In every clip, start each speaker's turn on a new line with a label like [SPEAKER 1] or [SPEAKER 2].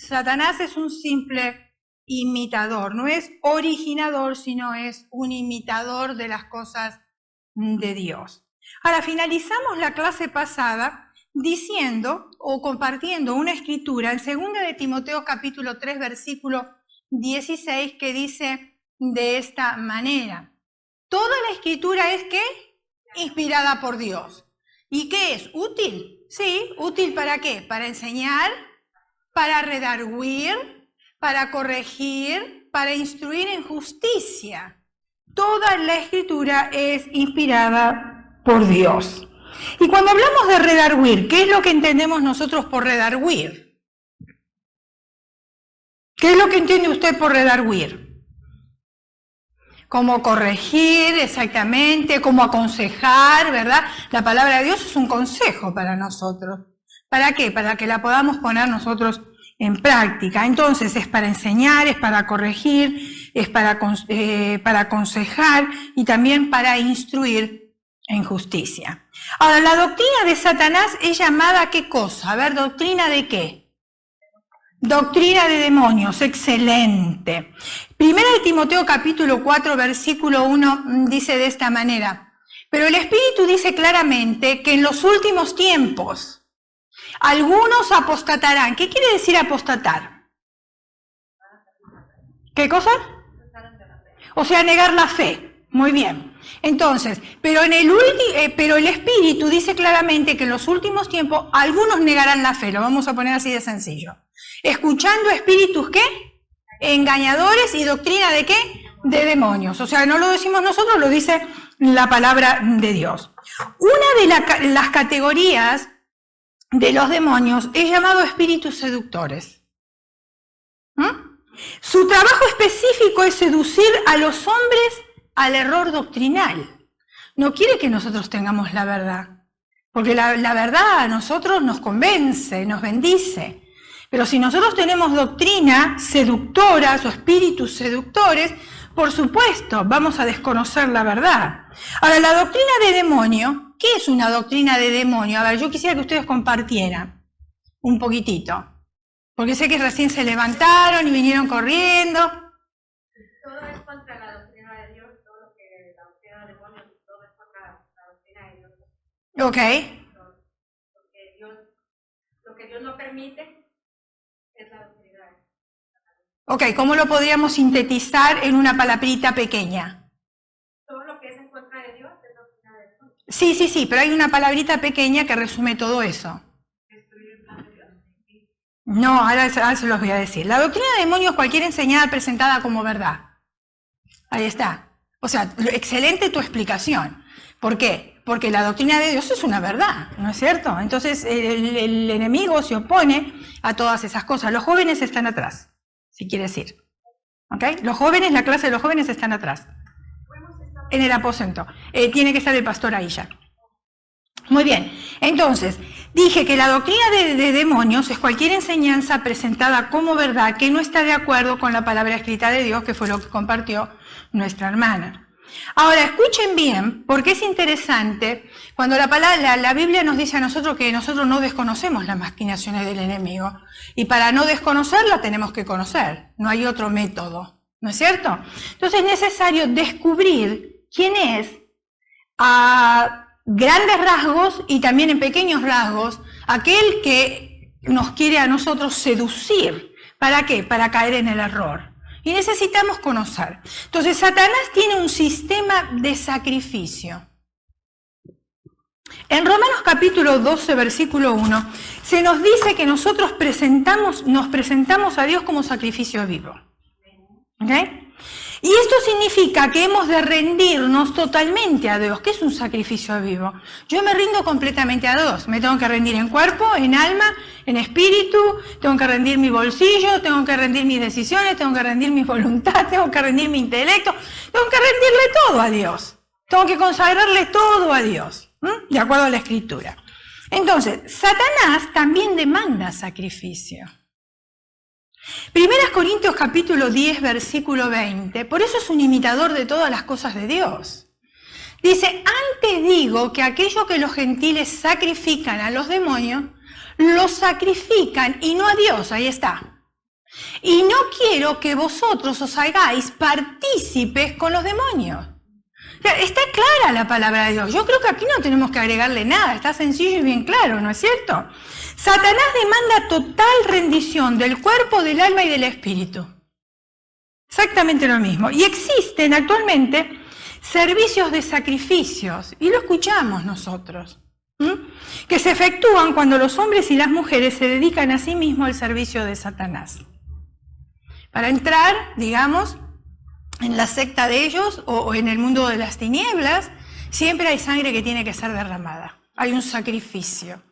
[SPEAKER 1] Satanás es un simple imitador, no es originador, sino es un imitador de las cosas de Dios. Ahora, finalizamos la clase pasada diciendo o compartiendo una escritura en 2 de Timoteo capítulo 3 versículo 16 que dice de esta manera: toda la escritura es ¿qué? Inspirada por Dios. ¿Y qué es? ¿Útil? Sí, ¿útil para qué? Para enseñar, para redarguir, para corregir, para instruir en justicia. Toda la escritura es inspirada por Dios. Y cuando hablamos de redarguir, ¿qué es lo que entendemos nosotros por redarguir? ¿Qué es lo que entiende usted por redarguir? Como corregir, exactamente, como aconsejar, ¿verdad? La palabra de Dios es un consejo para nosotros. ¿Para qué? Para que la podamos poner nosotros en práctica. Entonces es para enseñar, es para corregir, es para aconsejar y también para instruir en justicia. Ahora, la doctrina de Satanás es llamada ¿qué cosa? A ver, ¿doctrina de qué? Doctrina de demonios, excelente. Primera de Timoteo capítulo 4 versículo 1 dice de esta manera: pero el Espíritu dice claramente que en los últimos tiempos algunos apostatarán. ¿Qué quiere decir apostatar? ¿Qué cosa? O sea, negar la fe. Muy bien. Entonces, pero el Espíritu dice claramente que en los últimos tiempos algunos negarán la fe. Lo vamos a poner así de sencillo. Escuchando espíritus, ¿qué? Engañadores y doctrina ¿de qué? De demonios. O sea, no lo decimos nosotros, lo dice la palabra de Dios. Una de las categorías de los demonios es llamado espíritus seductores. Su trabajo específico es seducir a los hombres al error doctrinal. No quiere que nosotros tengamos la verdad, porque la verdad a nosotros nos convence, nos bendice. Pero si nosotros tenemos doctrina seductoras o espíritus seductores, por supuesto, vamos a desconocer la verdad. Ahora, la doctrina de demonio, ¿qué es una doctrina de demonio? A ver, yo quisiera que ustedes compartieran un poquitito, porque sé que recién se levantaron y vinieron corriendo.
[SPEAKER 2] Todo es contra la doctrina de Dios, todo lo que la doctrina de demonios, todo es contra la doctrina de Dios.
[SPEAKER 1] Ok.
[SPEAKER 2] Lo que Dios no permite es la doctrina de Dios.
[SPEAKER 1] Ok, ¿cómo lo podríamos sintetizar en una palabrita pequeña?
[SPEAKER 2] Todo lo que es en contra de Dios es doctrina de Dios.
[SPEAKER 1] Sí, pero hay una palabrita pequeña que resume todo eso.
[SPEAKER 2] Destruir el plan de Dios.
[SPEAKER 1] No, ahora se los voy a decir. La doctrina de demonios es cualquier enseñanza presentada como verdad. Ahí está. O sea, excelente tu explicación. ¿Por qué? Porque la doctrina de Dios es una verdad, ¿no es cierto? Entonces el enemigo se opone a todas esas cosas. Los jóvenes están atrás, si quieres ir. ¿Ok? Los jóvenes, la clase de los jóvenes están atrás. En el aposento. Tiene que estar el pastor ahí ya. Muy bien. Entonces, dije que la doctrina de demonios es cualquier enseñanza presentada como verdad que no está de acuerdo con la palabra escrita de Dios, que fue lo que compartió nuestra hermana. Ahora, escuchen bien, porque es interesante cuando la Biblia nos dice a nosotros que nosotros no desconocemos las maquinaciones del enemigo. Y para no desconocerla tenemos que conocer. No hay otro método, ¿no es cierto? Entonces es necesario descubrir quién es a grandes rasgos y también en pequeños rasgos aquel que nos quiere a nosotros seducir. ¿Para qué? Para caer en el error. Y necesitamos conocer. Entonces, Satanás tiene un sistema de sacrificio. En Romanos capítulo 12, versículo 1, se nos dice que nosotros nos presentamos a Dios como sacrificio vivo. ¿Ok? Y esto significa que hemos de rendirnos totalmente a Dios. ¿Qué es un sacrificio vivo? Yo me rindo completamente a Dios. Me tengo que rendir en cuerpo, en alma, en espíritu, tengo que rendir mi bolsillo, tengo que rendir mis decisiones, tengo que rendir mi voluntad, tengo que rendir mi intelecto, tengo que rendirle todo a Dios. Tengo que consagrarle todo a Dios, de acuerdo a la Escritura. Entonces, Satanás también demanda sacrificio. 1 Corintios capítulo 10, versículo 20, por eso es un imitador de todas las cosas de Dios. Dice, antes digo que aquello que los gentiles sacrifican a los demonios, los sacrifican y no a Dios, ahí está. Y no quiero que vosotros os hagáis partícipes con los demonios. O sea, está clara la palabra de Dios. Yo creo que aquí no tenemos que agregarle nada. Está sencillo y bien claro, ¿no es cierto? Satanás demanda total rendición del cuerpo, del alma y del espíritu. Exactamente lo mismo. Y existen actualmente servicios de sacrificios, y lo escuchamos nosotros, que se efectúan cuando los hombres y las mujeres se dedican a sí mismos al servicio de Satanás. Para entrar, digamos, en la secta de ellos o en el mundo de las tinieblas, siempre hay sangre que tiene que ser derramada. Hay un sacrificio.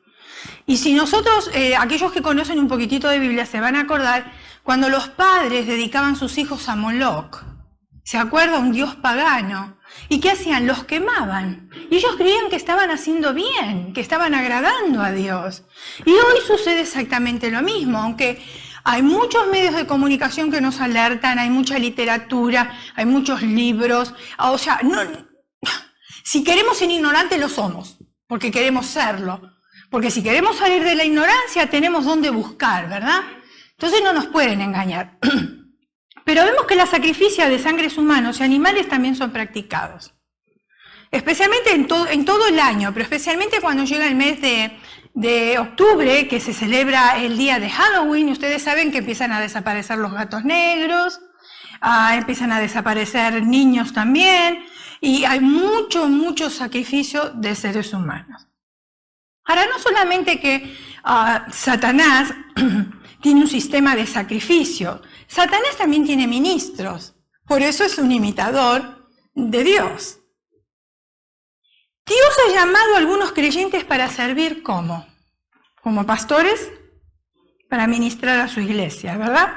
[SPEAKER 1] Y si nosotros, aquellos que conocen un poquitito de Biblia, se van a acordar cuando los padres dedicaban sus hijos a Moloch. ¿Se acuerda? Un dios pagano. ¿Y qué hacían? Los quemaban. Y ellos creían que estaban haciendo bien, que estaban agradando a Dios. Y hoy sucede exactamente lo mismo, aunque hay muchos medios de comunicación que nos alertan, hay mucha literatura, hay muchos libros. O sea, no, si queremos ser ignorantes lo somos, porque queremos serlo. Porque si queremos salir de la ignorancia tenemos dónde buscar, ¿verdad? Entonces no nos pueden engañar. Pero vemos que la sacrificio de sangres humanos y animales también son practicados. Especialmente en todo el año, pero especialmente cuando llega el mes de octubre, que se celebra el día de Halloween. Ustedes saben que empiezan a desaparecer los gatos negros, empiezan a desaparecer niños también, y hay mucho sacrificio de seres humanos. Ahora, no solamente que Satanás tiene un sistema de sacrificio, Satanás también tiene ministros, por eso es un imitador de Dios. Dios ha llamado a algunos creyentes para servir ¿cómo? Como pastores, para ministrar a su iglesia, ¿verdad?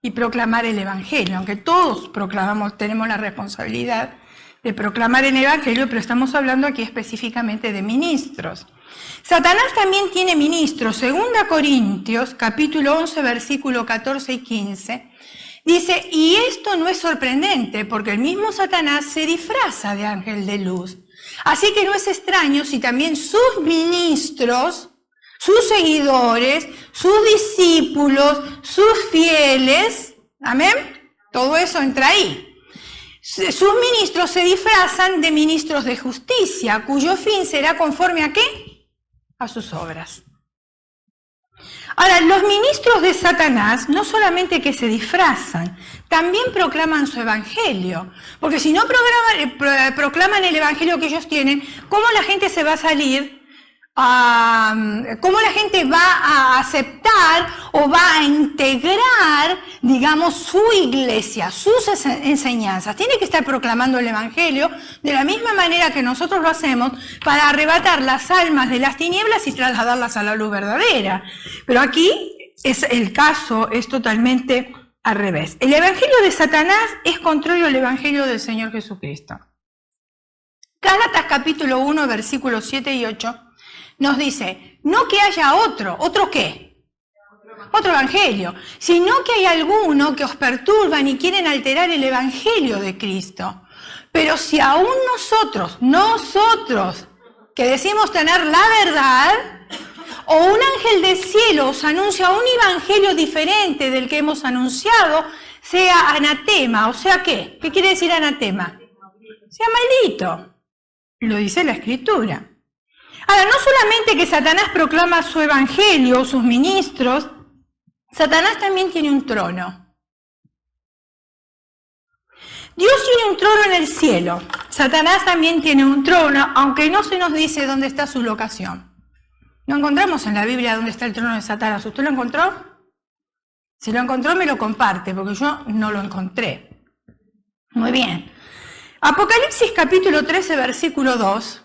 [SPEAKER 1] Y proclamar el Evangelio, aunque todos tenemos la responsabilidad de proclamar el Evangelio, pero estamos hablando aquí específicamente de ministros. Satanás también tiene ministros. 2 Corintios, capítulo 11, versículo 14 y 15, dice, y esto no es sorprendente, porque el mismo Satanás se disfraza de ángel de luz. Así que no es extraño si también sus ministros, sus seguidores, sus discípulos, sus fieles, amén, todo eso entra ahí. Sus ministros se disfrazan de ministros de justicia, cuyo fin será conforme ¿a qué? A sus obras. Ahora, los ministros de Satanás no solamente que se disfrazan, también proclaman su evangelio, porque si no proclaman el evangelio que ellos tienen, ¿cómo la gente se va a salir? ¿Cómo la gente va a aceptar o va a integrar, digamos, su iglesia, sus enseñanzas? Tiene que estar proclamando el evangelio de la misma manera que nosotros lo hacemos para arrebatar las almas de las tinieblas y trasladarlas a la luz verdadera. Pero aquí el caso es totalmente al revés. El evangelio de Satanás es contrario al evangelio del Señor Jesucristo. Gálatas capítulo 1, versículos 7 y 8 nos dice, no que haya ¿otro qué? Otro evangelio, sino que hay alguno que os perturban y quieren alterar el evangelio de Cristo. Pero si aún nosotros, que decimos tener la verdad, o un ángel del cielo os anuncia un evangelio diferente del que hemos anunciado, sea anatema, o sea, ¿qué? ¿Qué quiere decir anatema? Sea maldito. Lo dice la Escritura. Ahora, no solamente que Satanás proclama su evangelio, sus ministros, Satanás también tiene un trono. Dios tiene un trono en el cielo. Satanás también tiene un trono, aunque no se nos dice dónde está su locación. No encontramos en la Biblia dónde está el trono de Satanás. ¿Usted lo encontró? Si lo encontró, me lo comparte, porque yo no lo encontré. Muy bien. Apocalipsis capítulo 13, versículo 2.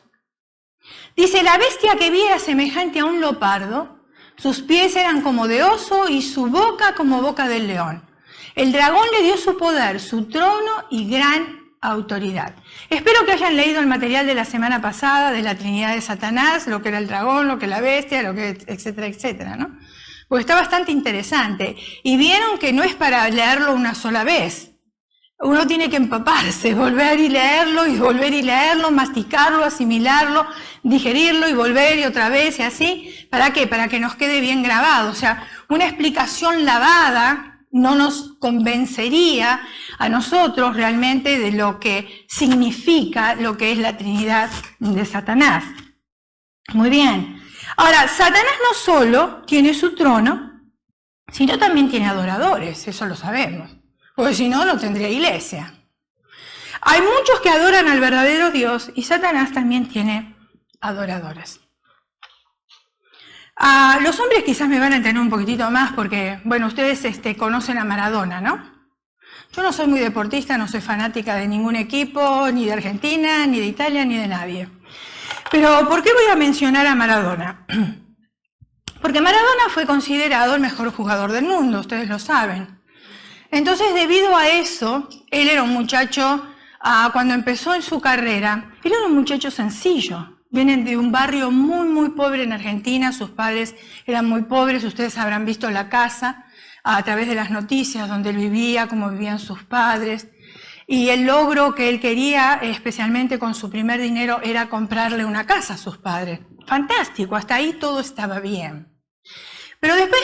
[SPEAKER 1] Dice, la bestia que vi era semejante a un leopardo, sus pies eran como de oso y su boca como boca del león. El dragón le dio su poder, su trono y gran autoridad. Espero que hayan leído el material de la semana pasada de la Trinidad de Satanás, lo que era el dragón, lo que la bestia, lo que etcétera, etcétera, ¿no? Porque está bastante interesante. Y vieron que no es para leerlo una sola vez. Uno tiene que empaparse, volver y leerlo, masticarlo, asimilarlo, digerirlo y volver y otra vez y así. ¿Para qué? Para que nos quede bien grabado. O sea, una explicación lavada no nos convencería a nosotros realmente de lo que significa lo que es la Trinidad de Satanás. Muy bien. Ahora, Satanás no solo tiene su trono, sino también tiene adoradores, eso lo sabemos, porque si no, no tendría iglesia. Hay muchos que adoran al verdadero Dios y Satanás también tiene adoradores. Los hombres quizás me van a entender un poquitito más porque, bueno, ustedes conocen a Maradona, ¿no? Yo no soy muy deportista, no soy fanática de ningún equipo, ni de Argentina, ni de Italia, ni de nadie. Pero, ¿por qué voy a mencionar a Maradona? Porque Maradona fue considerado el mejor jugador del mundo, ustedes lo saben. Entonces, debido a eso, él era un muchacho, cuando empezó en su carrera, él era un muchacho sencillo. Vienen de un barrio muy, muy pobre en Argentina, sus padres eran muy pobres, ustedes habrán visto la casa a través de las noticias donde él vivía, cómo vivían sus padres. Y el logro que él quería, especialmente con su primer dinero, era comprarle una casa a sus padres. Fantástico, hasta ahí todo estaba bien. Pero después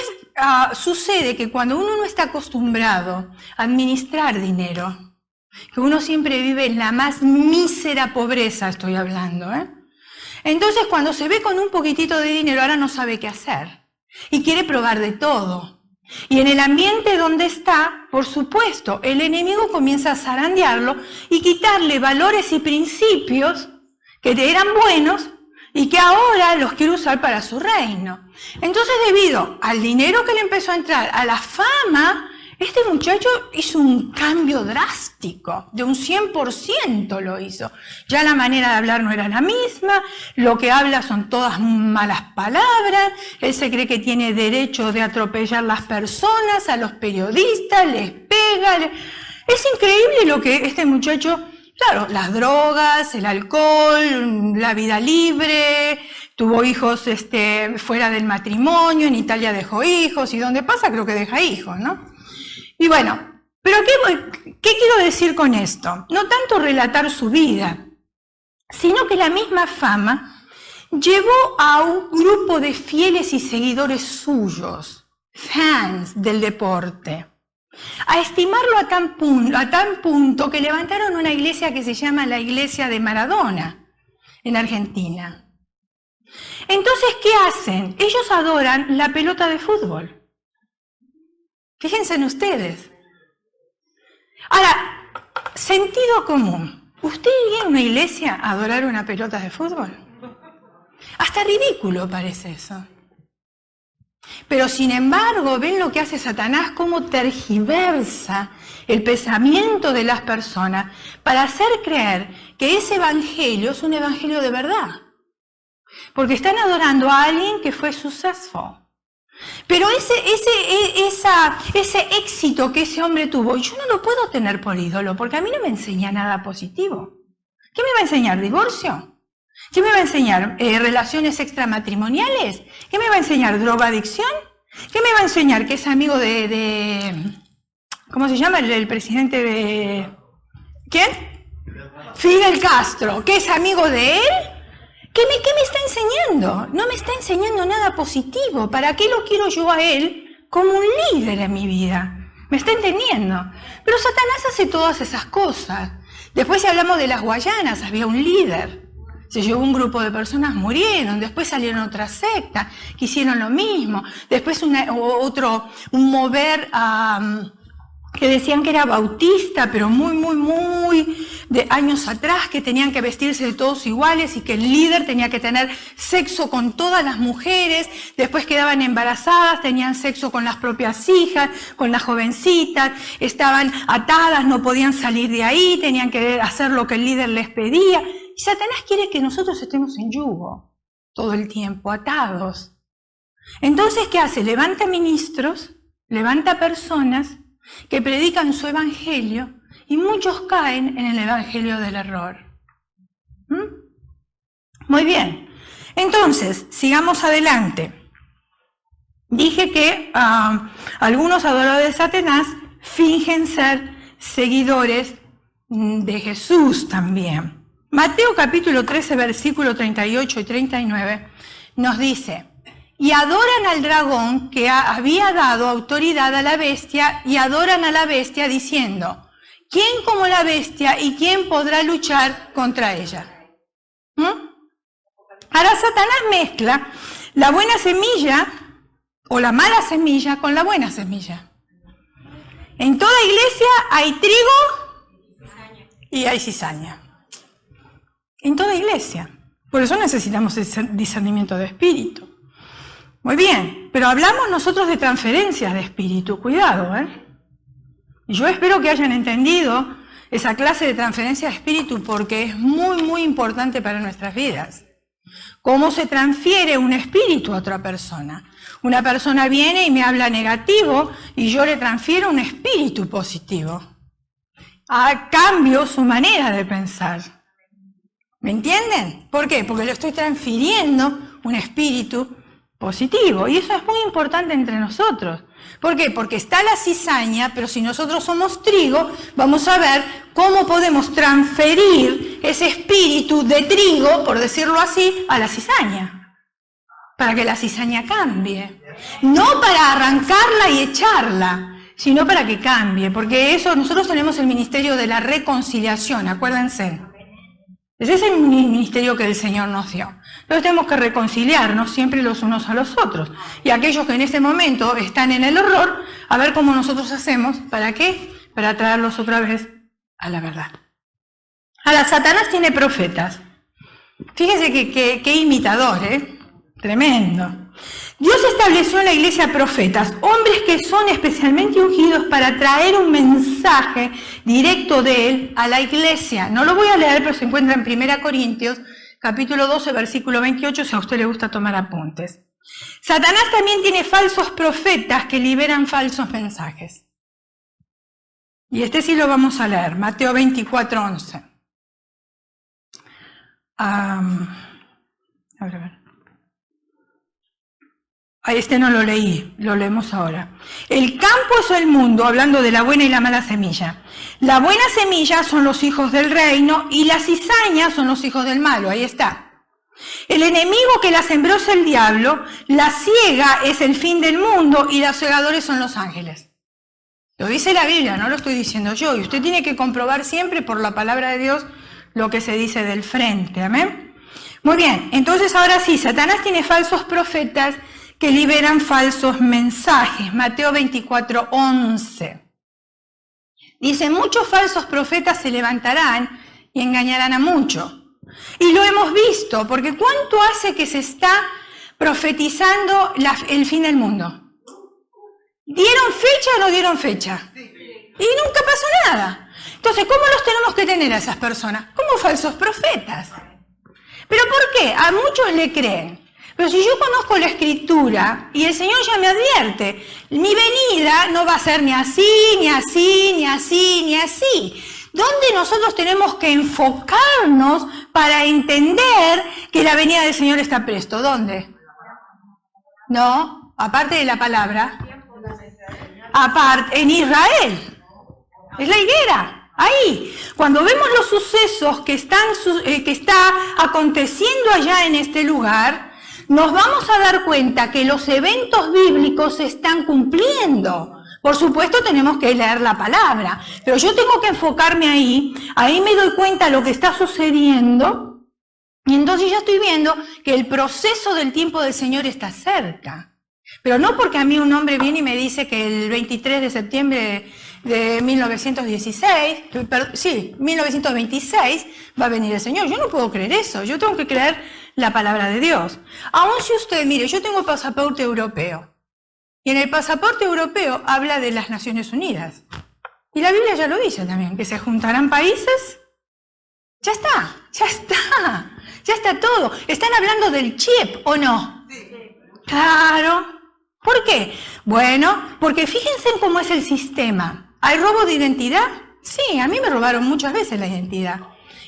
[SPEAKER 1] sucede que cuando uno no está acostumbrado a administrar dinero, que uno siempre vive en la más mísera pobreza, estoy hablando, entonces cuando se ve con un poquitito de dinero, ahora no sabe qué hacer y quiere probar de todo. Y en el ambiente donde está, por supuesto, el enemigo comienza a zarandearlo y quitarle valores y principios que eran buenos y que ahora los quiere usar para su reino. Entonces, debido al dinero que le empezó a entrar, a la fama, este muchacho hizo un cambio drástico, de un 100% lo hizo. Ya la manera de hablar no era la misma, lo que habla son todas malas palabras, él se cree que tiene derecho de atropellar las personas, a los periodistas, les pega. Es increíble lo que este muchacho, claro, las drogas, el alcohol, la vida libre, tuvo hijos fuera del matrimonio, en Italia dejó hijos, y donde pasa creo que deja hijos, ¿no? Y bueno, pero ¿qué quiero decir con esto? No tanto relatar su vida, sino que la misma fama llevó a un grupo de fieles y seguidores suyos, fans del deporte, a estimarlo a tal punto que levantaron una iglesia que se llama la Iglesia de Maradona, en Argentina. Entonces, ¿qué hacen? Ellos adoran la pelota de fútbol. Fíjense en ustedes. Ahora, sentido común. ¿Usted iría a una iglesia a adorar una pelota de fútbol? Hasta ridículo parece eso. Pero sin embargo, ven lo que hace Satanás, cómo tergiversa el pensamiento de las personas para hacer creer que ese evangelio es un evangelio de verdad. Porque están adorando a alguien que fue successful. Pero ese éxito que ese hombre tuvo, yo no lo puedo tener por ídolo, porque a mí no me enseña nada positivo. ¿Qué me va a enseñar? ¿Divorcio? ¿Qué me va a enseñar? ¿Relaciones extramatrimoniales? ¿Qué me va a enseñar? ¿Drogadicción? ¿Qué me va a enseñar? ¿Que es amigo ¿cómo se llama? El presidente de... ¿Quién? Fidel Castro. ¿Que es amigo de él? ¿Qué me está enseñando? No me está enseñando nada positivo. ¿Para qué lo quiero yo a él como un líder en mi vida? ¿Me está entendiendo? Pero Satanás hace todas esas cosas. Después, si hablamos de las Guayanas, había un líder. Se llevó un grupo de personas, murieron. Después salieron otras sectas que hicieron lo mismo. Después un mover que decían que era bautista, pero muy de años atrás, que tenían que vestirse de todos iguales y que el líder tenía que tener sexo con todas las mujeres, después quedaban embarazadas, tenían sexo con las propias hijas, con las jovencitas, estaban atadas, no podían salir de ahí, tenían que hacer lo que el líder les pedía. Y Satanás quiere que nosotros estemos en yugo todo el tiempo, atados. Entonces, ¿qué hace? Levanta ministros, levanta personas que predican su evangelio y muchos caen en el evangelio del error. Muy bien. Entonces, sigamos adelante. Dije que algunos adoradores de Satanás fingen ser seguidores de Jesús también. Mateo capítulo 13, versículo 38 y 39 nos dice: y adoran al dragón que había dado autoridad a la bestia, y adoran a la bestia diciendo, ¿quién como la bestia y quién podrá luchar contra ella? Ahora Satanás mezcla la buena semilla o la mala semilla con la buena semilla. En toda iglesia hay trigo y hay cizaña. En toda iglesia. Por eso necesitamos ese discernimiento de espíritu. Muy bien, pero hablamos nosotros de transferencias de espíritu. Cuidado, ¿eh? Y yo espero que hayan entendido esa clase de transferencia de espíritu porque es muy, muy importante para nuestras vidas. ¿Cómo se transfiere un espíritu a otra persona? Una persona viene y me habla negativo y yo le transfiero un espíritu positivo. Cambio su manera de pensar. ¿Me entienden? ¿Por qué? Porque le estoy transfiriendo un espíritu positivo. Y eso es muy importante entre nosotros. ¿Por qué? Porque está la cizaña, pero si nosotros somos trigo, vamos a ver cómo podemos transferir ese espíritu de trigo, por decirlo así, a la cizaña. Para que la cizaña cambie. No para arrancarla y echarla, sino para que cambie. Porque eso, nosotros tenemos el ministerio de la reconciliación, acuérdense. Ese es el ministerio que el Señor nos dio. Entonces tenemos que reconciliarnos siempre los unos a los otros. Y aquellos que en este momento están en el error, a ver cómo nosotros hacemos. ¿Para qué? Para traerlos otra vez a la verdad. Ahora, Satanás tiene profetas. Fíjese qué imitador, ¿eh? Tremendo. Dios estableció en la iglesia profetas, hombres que son especialmente ungidos para traer un mensaje directo de Él a la iglesia. No lo voy a leer, pero se encuentra en 1 Corintios, capítulo 12, versículo 28, si a usted le gusta tomar apuntes. Satanás también tiene falsos profetas que liberan falsos mensajes. Y este sí lo vamos a leer, Mateo 24, 11. A ver. Este no lo leí, lo leemos ahora. El campo es el mundo, hablando de la buena y la mala semilla. La buena semilla son los hijos del reino y la cizaña son los hijos del malo, ahí está. El enemigo que la sembró es el diablo, la ciega es el fin del mundo y los segadores son los ángeles. Lo dice la Biblia, no lo estoy diciendo yo, y usted tiene que comprobar siempre por la palabra de Dios lo que se dice del frente, amén. Muy bien, entonces ahora sí, Satanás tiene falsos profetas que liberan falsos mensajes. Mateo 24, 11. Dice, muchos falsos profetas se levantarán y engañarán a muchos. Y lo hemos visto, porque ¿cuánto hace que se está profetizando el fin del mundo? ¿Dieron fecha o no dieron fecha? Y nunca pasó nada. Entonces, ¿cómo los tenemos que tener a esas personas? Como falsos profetas. ¿Pero por qué? A muchos le creen. Pero si yo conozco la Escritura y el Señor ya me advierte, mi venida no va a ser ni así, ni así, ni así, ni así. ¿Dónde nosotros tenemos que enfocarnos para entender que la venida del Señor está presto? ¿Dónde? No, aparte de la palabra, aparte, en Israel. Es la higuera. Ahí, cuando vemos los sucesos que está aconteciendo allá en este lugar, nos vamos a dar cuenta que los eventos bíblicos se están cumpliendo. Por supuesto tenemos que leer la palabra, pero yo tengo que enfocarme ahí me doy cuenta de lo que está sucediendo, y entonces ya estoy viendo que el proceso del tiempo del Señor está cerca. Pero no porque a mí un hombre viene y me dice que el 23 de septiembre de 1926 va a venir el Señor. Yo no puedo creer eso, yo tengo que creer la palabra de Dios. Aún si usted, mire, yo tengo pasaporte europeo, y en el pasaporte europeo habla de las Naciones Unidas. Y la Biblia ya lo dice también, que se juntarán países. Ya está todo. ¿Están hablando del chip o no? Claro. ¿Por qué? Bueno, porque fíjense en cómo es el sistema. ¿Hay robo de identidad? Sí, a mí me robaron muchas veces la identidad.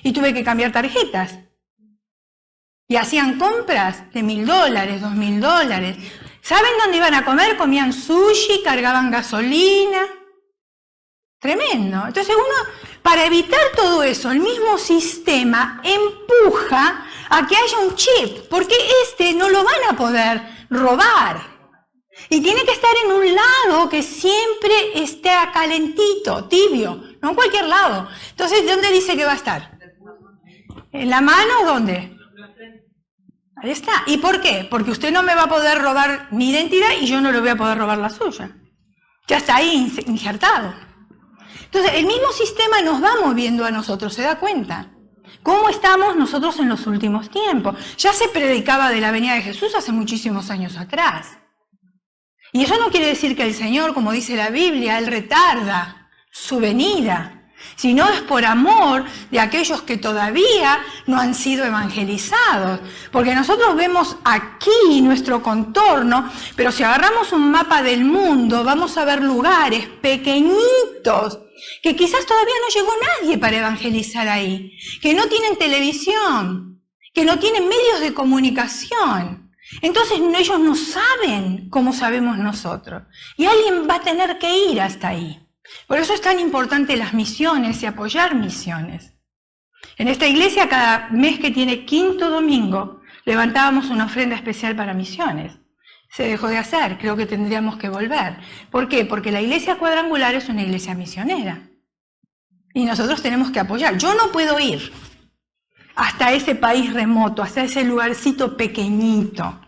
[SPEAKER 1] Y tuve que cambiar tarjetas. Y hacían compras de $1.000, $2.000. ¿Saben dónde iban a comer? Comían sushi, cargaban gasolina. Tremendo. Entonces uno, para evitar todo eso, el mismo sistema empuja a que haya un chip, porque no lo van a poder robar. Y tiene que estar en un lado que siempre esté calentito, tibio, no en cualquier lado. Entonces, ¿dónde dice que va a estar? ¿En la mano o dónde? Ahí está. ¿Y por qué? Porque usted no me va a poder robar mi identidad y yo no le voy a poder robar la suya. Ya está ahí injertado. Entonces, el mismo sistema nos va moviendo a nosotros, ¿se da cuenta? ¿Cómo estamos nosotros en los últimos tiempos? Ya se predicaba de la venida de Jesús hace muchísimos años atrás. Y eso no quiere decir que el Señor, como dice la Biblia, Él retarda su venida, sino es por amor de aquellos que todavía no han sido evangelizados. Porque nosotros vemos aquí nuestro contorno, pero si agarramos un mapa del mundo, vamos a ver lugares pequeñitos, que quizás todavía no llegó nadie para evangelizar ahí, que no tienen televisión, que no tienen medios de comunicación. Entonces ellos no saben cómo sabemos nosotros. Y alguien va a tener que ir hasta ahí. Por eso es tan importante las misiones y apoyar misiones. En esta iglesia, cada mes que tiene quinto domingo, levantábamos una ofrenda especial para misiones. Se dejó de hacer, creo que tendríamos que volver. ¿Por qué? Porque la iglesia cuadrangular es una iglesia misionera. Y nosotros tenemos que apoyar. Yo no puedo ir hasta ese país remoto, hasta ese lugarcito pequeñito.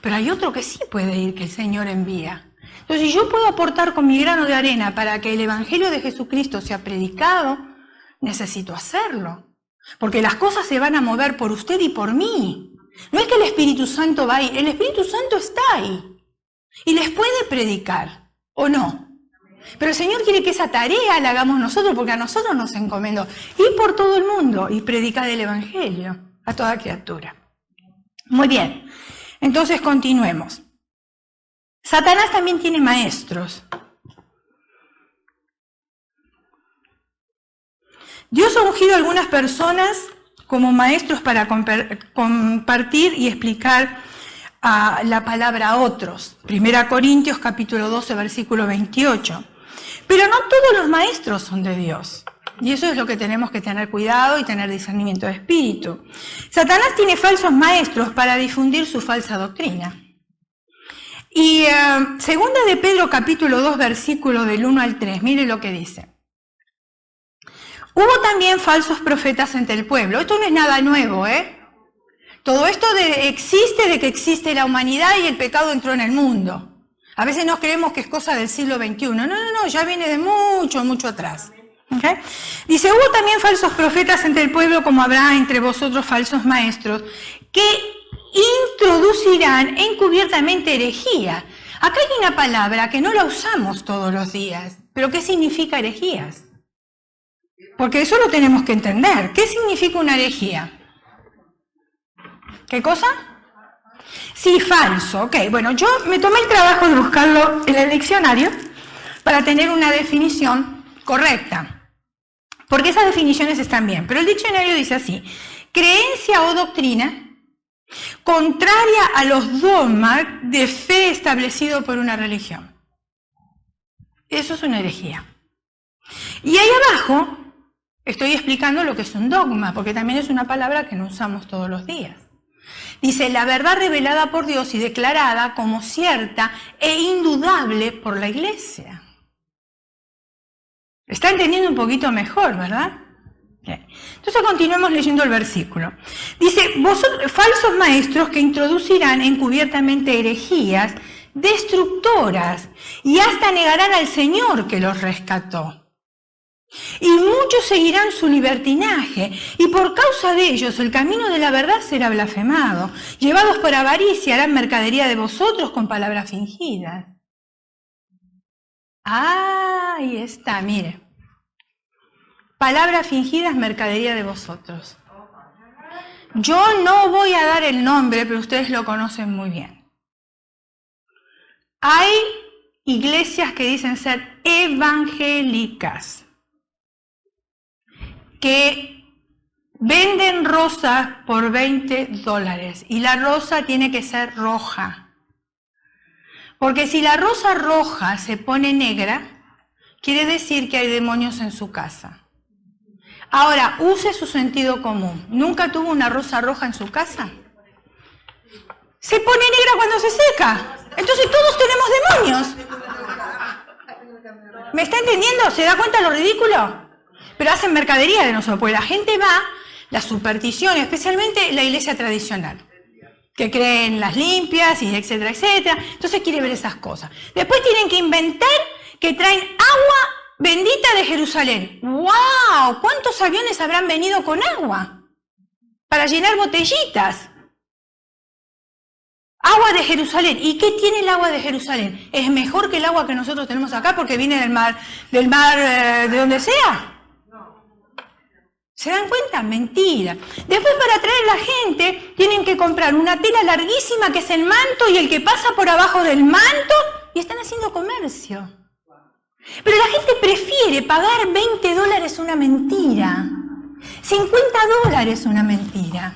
[SPEAKER 1] Pero hay otro que sí puede ir, que el Señor envía. Entonces, si yo puedo aportar con mi grano de arena para que el Evangelio de Jesucristo sea predicado, necesito hacerlo. Porque las cosas se van a mover por usted y por mí. No es que el Espíritu Santo va ahí, el Espíritu Santo está ahí. Y les puede predicar, ¿o no? Pero el Señor quiere que esa tarea la hagamos nosotros, porque a nosotros nos encomendó ir por todo el mundo y predicar el Evangelio a toda criatura. Muy bien, entonces continuemos. Satanás también tiene maestros. Dios ha ungido a algunas personas como maestros para compartir y explicar la palabra a otros. 1 Corintios capítulo 12, versículo 28. Pero no todos los maestros son de Dios. Y eso es lo que tenemos que tener cuidado y tener discernimiento de espíritu. Satanás tiene falsos maestros para difundir su falsa doctrina. Y segunda de Pedro capítulo 2, versículo del 1 al 3, mire lo que dice. Hubo también falsos profetas entre el pueblo. Esto no es nada nuevo, ¿eh? Todo esto existe de que existe la humanidad y el pecado entró en el mundo. A veces nos creemos que es cosa del siglo XXI. No, ya viene de mucho, mucho atrás. ¿Okay? Dice, hubo también falsos profetas entre el pueblo, como habrá entre vosotros falsos maestros, que introducirán encubiertamente herejía. Acá hay una palabra que no la usamos todos los días, pero ¿qué significa herejías? Porque eso lo tenemos que entender. ¿Qué significa una herejía? ¿Qué cosa? Sí, falso. Ok, bueno, yo me tomé el trabajo de buscarlo en el diccionario para tener una definición correcta. Porque esas definiciones están bien. Pero el diccionario dice así: creencia o doctrina contraria a los dogmas de fe establecido por una religión. Eso es una herejía. Y ahí abajo estoy explicando lo que es un dogma, porque también es una palabra que no usamos todos los días. Dice, la verdad revelada por Dios y declarada como cierta e indudable por la Iglesia. ¿Está entendiendo un poquito mejor, verdad? Bien. Entonces continuemos leyendo el versículo. Dice, vosotros, falsos maestros que introducirán encubiertamente herejías destructoras y hasta negarán al Señor que los rescató. Y muchos seguirán su libertinaje, y por causa de ellos el camino de la verdad será blasfemado. Llevados por avaricia harán mercadería de vosotros con palabras fingidas. Ahí está, mire. Palabras fingidas, mercadería de vosotros. Yo no voy a dar el nombre, pero ustedes lo conocen muy bien. Hay iglesias que dicen ser evangélicas, que venden rosas por $20 y la rosa tiene que ser roja. Porque si la rosa roja se pone negra, quiere decir que hay demonios en su casa. Ahora, use su sentido común. ¿Nunca tuvo una rosa roja en su casa? se pone negra cuando se seca. Entonces todos tenemos demonios. ¿Me está entendiendo? ¿Se da cuenta lo ridículo? Pero hacen mercadería de nosotros, porque la gente va, la superstición, especialmente la iglesia tradicional, que cree en las limpias, y etcétera, etcétera. Entonces quiere ver esas cosas. Después tienen que inventar que traen agua bendita de Jerusalén. ¡Wow! ¿Cuántos aviones habrán venido con agua? Para llenar botellitas. Agua de Jerusalén. ¿Y qué tiene el agua de Jerusalén? ¿Es mejor que el agua que nosotros tenemos acá porque viene del mar de donde sea? ¿Se dan cuenta? Mentira. Después, para atraer a la gente, tienen que comprar una tela larguísima que es el manto y el que pasa por abajo del manto, y están haciendo comercio. Pero la gente prefiere pagar $20 una mentira, $50 una mentira,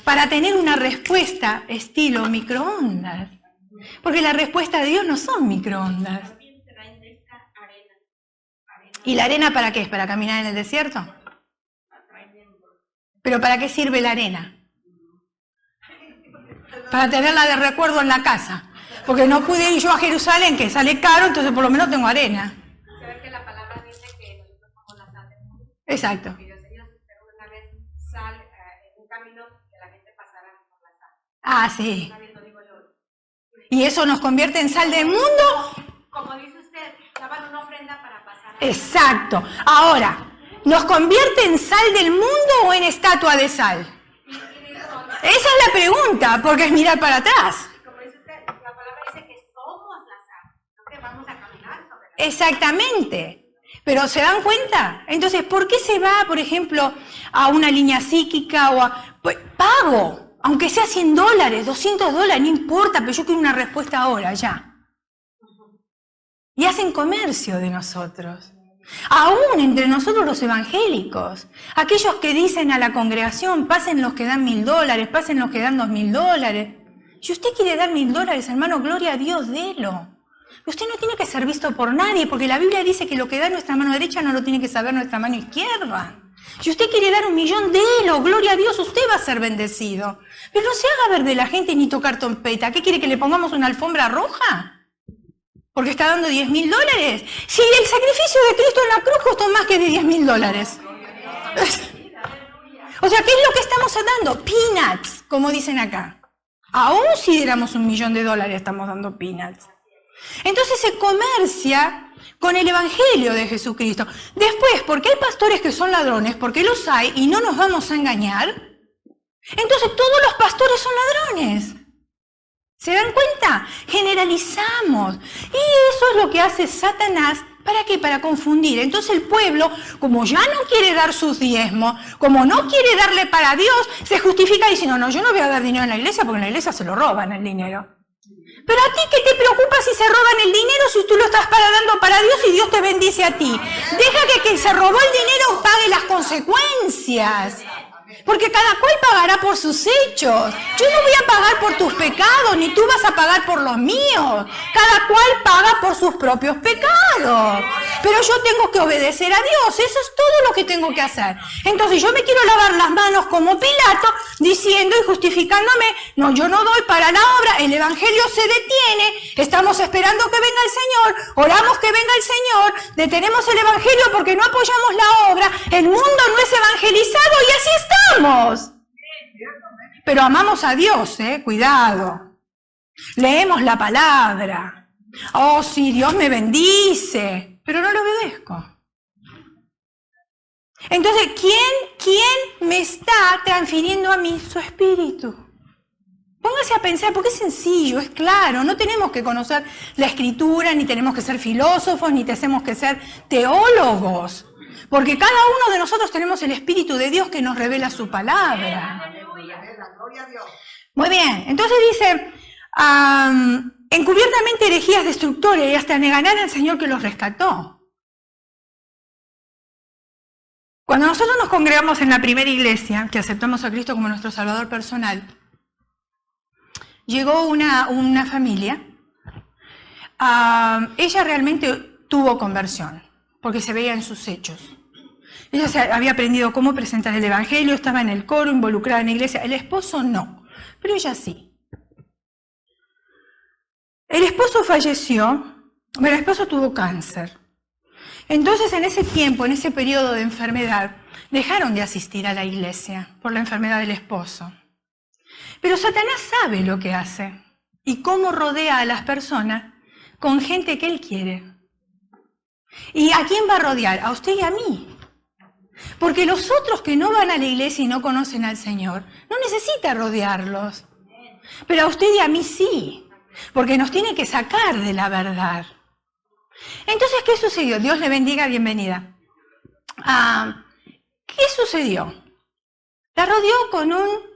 [SPEAKER 1] para tener una respuesta estilo microondas. Porque la respuesta de Dios no son microondas. ¿Y la arena para qué? ¿Es para caminar en el desierto? ¿Pero para qué sirve la arena? Para tenerla de recuerdo en la casa. Porque no pude ir yo a Jerusalén, que sale caro, entonces por lo menos tengo arena.
[SPEAKER 2] Se ve que la palabra dice que nosotros somos la sal del mundo.
[SPEAKER 1] Exacto.
[SPEAKER 2] Y Dios hizo una vez sal en un camino que la gente pasara por la sal.
[SPEAKER 1] Ah, sí.
[SPEAKER 2] Una vez lo digo yo.
[SPEAKER 1] ¿Y eso nos convierte en sal del mundo?
[SPEAKER 2] Como dice usted, daban una ofrenda para pasar.
[SPEAKER 1] Exacto. Ahora, ¿nos convierte en sal del mundo o en estatua de sal? Esa es la pregunta, porque es mirar para atrás.
[SPEAKER 2] Como dice usted, la palabra dice que somos la sal, no que vamos a caminar sobre la sal.
[SPEAKER 1] Exactamente. Pero ¿se dan cuenta? Entonces, ¿por qué se va, por ejemplo, a una línea psíquica o a... Pues, pago, aunque sea $100, $200, no importa, pero yo quiero una respuesta ahora, ya. Y hacen comercio de nosotros. Aún entre nosotros los evangélicos, aquellos que dicen a la congregación, pasen los que dan $1000, pasen los que dan $2000. Si usted quiere dar $1000, hermano, gloria a Dios, délo. Usted no tiene que ser visto por nadie, porque la Biblia dice que lo que da nuestra mano derecha no lo tiene que saber nuestra mano izquierda. Si usted quiere dar $1.000.000, délo, gloria a Dios, usted va a ser bendecido. Pero no se haga ver de la gente ni tocar trompeta. ¿Qué quiere, que le pongamos una alfombra roja? Porque está dando $10.000. Si el sacrificio de Cristo en la cruz costó más que de $10.000. O sea, ¿qué es lo que estamos dando? Peanuts, como dicen acá. Aún si diéramos $1.000.000, estamos dando peanuts. Entonces se comercia con el evangelio de Jesucristo. Después, ¿por qué hay pastores que son ladrones? Porque los hay y no nos vamos a engañar. Entonces todos los pastores son ladrones. ¿Se dan cuenta? Generalizamos. Y eso es lo que hace Satanás. ¿Para qué? Para confundir. Entonces el pueblo, como ya no quiere dar sus diezmos, como no quiere darle para Dios, se justifica diciendo, no, yo no voy a dar dinero en la iglesia porque en la iglesia se lo roban el dinero. Pero a ti, ¿qué te preocupa si se roban el dinero si tú lo estás dando para Dios y Dios te bendice a ti? Deja que quien se robó el dinero pague las consecuencias. Porque cada cual pagará por sus hechos. Yo no voy a pagar por tus pecados, ni tú vas a pagar por los míos. Cada cual paga por sus propios pecados. Pero yo tengo que obedecer a Dios. Eso es todo lo que tengo que hacer. Entonces yo me quiero lavar las manos como Pilato, diciendo y justificándome, no, yo no doy para la obra, el evangelio se detiene, estamos esperando que venga el Señor, oramos que venga el Señor, detenemos el evangelio porque no apoyamos la obra, el mundo no es evangelizado y así estamos. Pero amamos a Dios, cuidado. Leemos la palabra. Oh, sí, Dios me bendice, pero no lo obedezco. Entonces, ¿quién me está transfiriendo a mí su espíritu? Póngase a pensar, porque es sencillo, es claro, no tenemos que conocer la escritura, ni tenemos que ser filósofos, ni tenemos que ser teólogos, porque cada uno de nosotros tenemos el Espíritu de Dios que nos revela su palabra. Muy bien, entonces dice, encubiertamente herejías destructores y hasta negarán al Señor que los rescató. Cuando nosotros nos congregamos en la primera iglesia, que aceptamos a Cristo como nuestro Salvador personal, llegó una familia. Ella realmente tuvo conversión, porque se veía en sus hechos. Ella había aprendido cómo presentar el evangelio, estaba en el coro, involucrada en la iglesia. El esposo no, pero ella sí. el esposo falleció, el esposo tuvo cáncer. Entonces, en ese tiempo, en ese periodo de enfermedad, dejaron de asistir a la iglesia por la enfermedad del esposo. Pero Satanás sabe lo que hace y cómo rodea a las personas con gente que él quiere. ¿Y a quién va a rodear? A usted y a mí. Porque los otros que no van a la iglesia y no conocen al Señor, no necesita rodearlos. Pero a usted y a mí sí, porque nos tiene que sacar de la verdad. Entonces, ¿qué sucedió? Dios le bendiga, bienvenida. ¿Qué sucedió? La rodeó con un...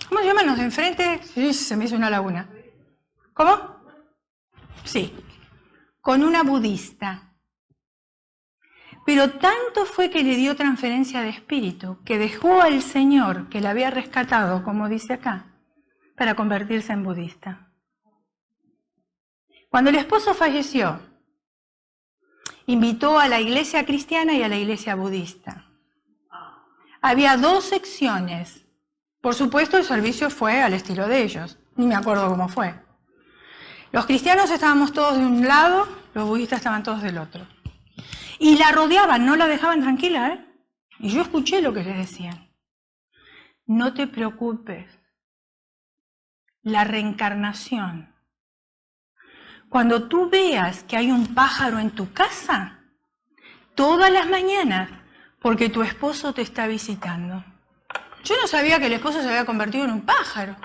[SPEAKER 1] ¿cómo se llaman los de enfrente? Sí, se me hizo una laguna. ¿Cómo? Sí, con una budista. Pero tanto fue que le dio transferencia de espíritu, que dejó al Señor, que la había rescatado, como dice acá, para convertirse en budista. Cuando el esposo falleció, invitó a la iglesia cristiana y a la iglesia budista. Había 2 secciones. Por supuesto, el servicio fue al estilo de ellos. Ni me acuerdo cómo fue. Los cristianos estábamos todos de un lado, los budistas estaban todos del otro. Y la rodeaban, no la dejaban tranquila, ¿eh? Y yo escuché lo que les decían. No te preocupes. La reencarnación. Cuando tú veas que hay un pájaro en tu casa, todas las mañanas, porque tu esposo te está visitando. Yo no sabía que el esposo se había convertido en un pájaro.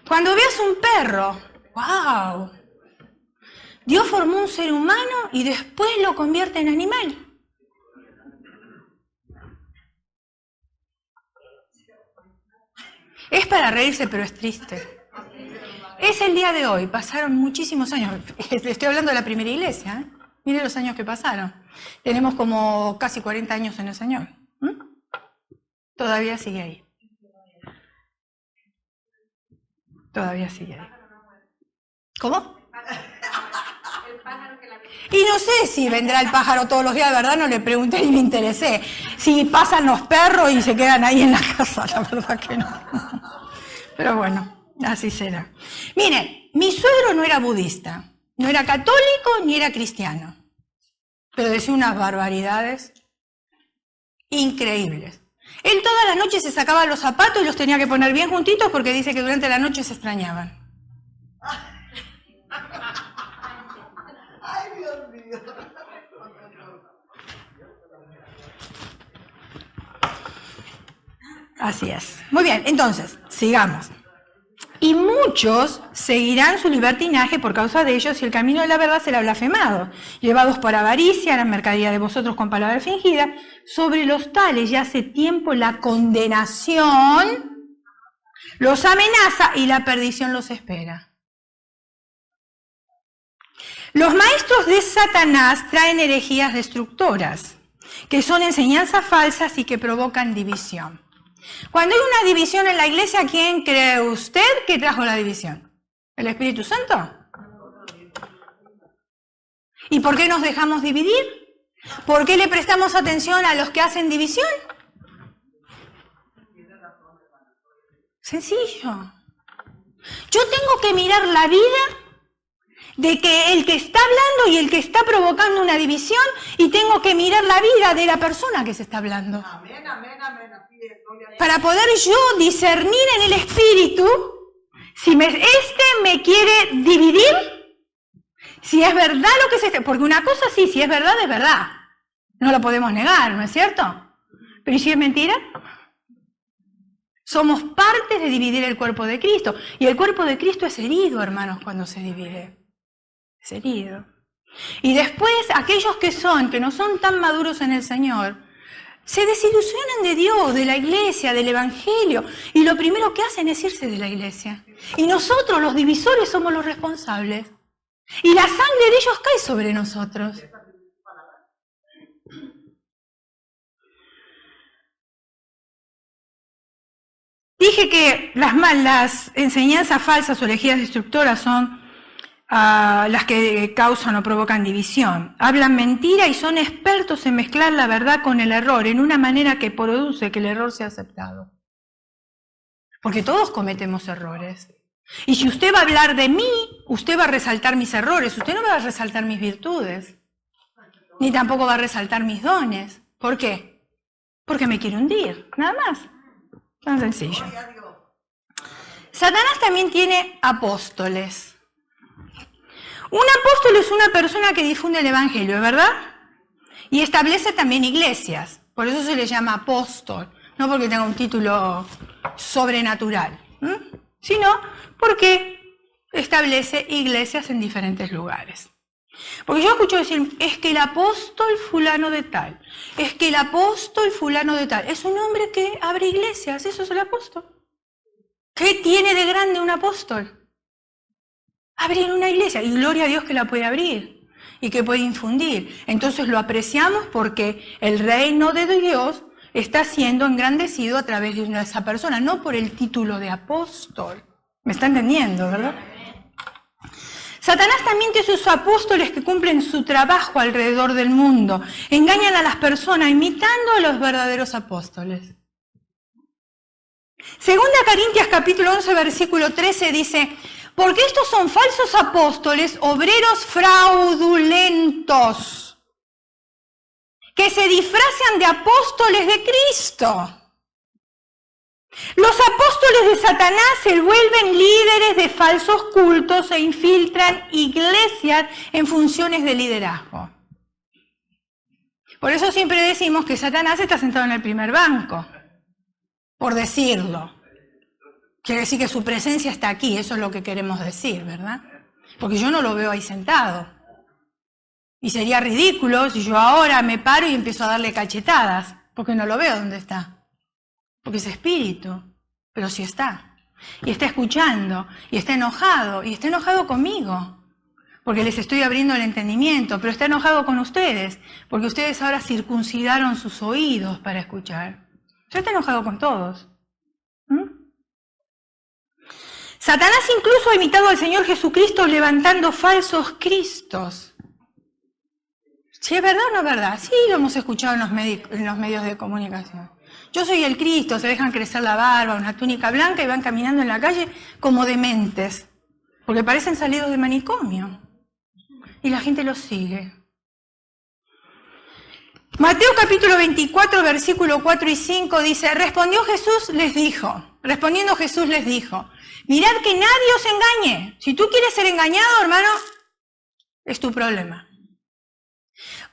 [SPEAKER 1] Cuando veas un perro, ¡wow! Dios formó un ser humano y después lo convierte en animal. Es para reírse, pero es triste. Es el día de hoy, pasaron muchísimos años. Estoy hablando de la primera iglesia, ¿eh? Mire los años que pasaron. Tenemos como casi 40 años en el Señor. Todavía sigue ahí. Todavía sigue ahí. ¿Cómo? Y no sé si vendrá el pájaro todos los días, de verdad no le pregunté ni me interesé. Si pasan los perros y se quedan ahí en la casa, la verdad que no. Pero bueno, así será. Miren, mi suegro no era budista, no era católico ni era cristiano, pero decía unas barbaridades increíbles. Él toda la noche se sacaba los zapatos y los tenía que poner bien juntitos porque dice que durante la noche se extrañaban.
[SPEAKER 3] Ay, Dios mío.
[SPEAKER 1] Así es. Muy bien, entonces, sigamos. Y muchos seguirán su libertinaje por causa de ellos y el camino de la verdad será blasfemado. Llevados por avaricia, la mercadería de vosotros con palabra fingida, sobre los tales ya hace tiempo la condenación los amenaza y la perdición los espera. Los maestros de Satanás traen herejías destructoras, que son enseñanzas falsas y que provocan división. Cuando hay una división en la iglesia, ¿quién cree usted que trajo la división? ¿El Espíritu Santo? ¿Y por qué nos dejamos dividir? ¿Por qué le prestamos atención a los que hacen división? Sencillo. Yo tengo que mirar la vida de que el que está hablando y el que está provocando una división, y tengo que mirar la vida de la persona que se está hablando.
[SPEAKER 3] Amén, amén, amén.
[SPEAKER 1] Para poder yo discernir en el espíritu si este me quiere dividir, si es verdad lo que se está... Porque una cosa sí, si es verdad, es verdad. No lo podemos negar, ¿no es cierto? Pero ¿y si es mentira? Somos parte de dividir el cuerpo de Cristo. Y el cuerpo de Cristo es herido, hermanos, cuando se divide. Es herido. Y después, aquellos que no son tan maduros en el Señor, se desilusionan de Dios, de la iglesia, del evangelio, y lo primero que hacen es irse de la iglesia. Y nosotros, los divisores, somos los responsables. Y la sangre de ellos cae sobre nosotros. Dije que las enseñanzas falsas o herejías destructoras son las que causan o provocan división. Hablan mentira y son expertos en mezclar la verdad con el error en una manera que produce que el error sea aceptado. Porque todos cometemos errores. Y si usted va a hablar de mí, usted va a resaltar mis errores, usted no va a resaltar mis virtudes, ni tampoco va a resaltar mis dones. ¿Por qué? Porque me quiere hundir, nada más. Tan sencillo. Satanás también tiene apóstoles. Un apóstol es una persona que difunde el evangelio, ¿verdad? Y establece también iglesias. Por eso se le llama apóstol. No porque tenga un título sobrenatural, sino porque establece iglesias en diferentes lugares. Porque yo escucho decir, es que el apóstol fulano de tal, es que el apóstol fulano de tal, es un hombre que abre iglesias, eso es el apóstol. ¿Qué tiene de grande un apóstol? Abrir una iglesia, y gloria a Dios que la puede abrir y que puede infundir. Entonces lo apreciamos porque el reino de Dios está siendo engrandecido a través de esa persona, no por el título de apóstol. ¿Me está entendiendo, verdad? Satanás también tiene sus apóstoles que cumplen su trabajo alrededor del mundo. Engañan a las personas imitando a los verdaderos apóstoles. Segunda Corintios capítulo 11, versículo 13 dice, porque estos son falsos apóstoles, obreros fraudulentos, que se disfrazan de apóstoles de Cristo. Los apóstoles de Satanás se vuelven líderes de falsos cultos e infiltran iglesias en funciones de liderazgo. Por eso siempre decimos que Satanás está sentado en el primer banco, por decirlo. Quiere decir que su presencia está aquí, eso es lo que queremos decir, ¿verdad? Porque yo no lo veo ahí sentado. Y sería ridículo si yo ahora me paro y empiezo a darle cachetadas, porque no lo veo dónde está. Porque es espíritu, pero sí está. Y está escuchando, y está enojado conmigo, porque les estoy abriendo el entendimiento, pero está enojado con ustedes, porque ustedes ahora circuncidaron sus oídos para escuchar. Ya está enojado con todos. Satanás incluso ha imitado al Señor Jesucristo levantando falsos cristos. ¿Sí es verdad o no es verdad? Sí, lo hemos escuchado en los medios de comunicación. Yo soy el Cristo, se dejan crecer la barba, una túnica blanca y van caminando en la calle como dementes, porque parecen salidos de manicomio. Y la gente los sigue. Mateo capítulo 24, versículo 4 y 5 dice, respondiendo Jesús les dijo, mirad que nadie os engañe. Si tú quieres ser engañado, hermano, es tu problema.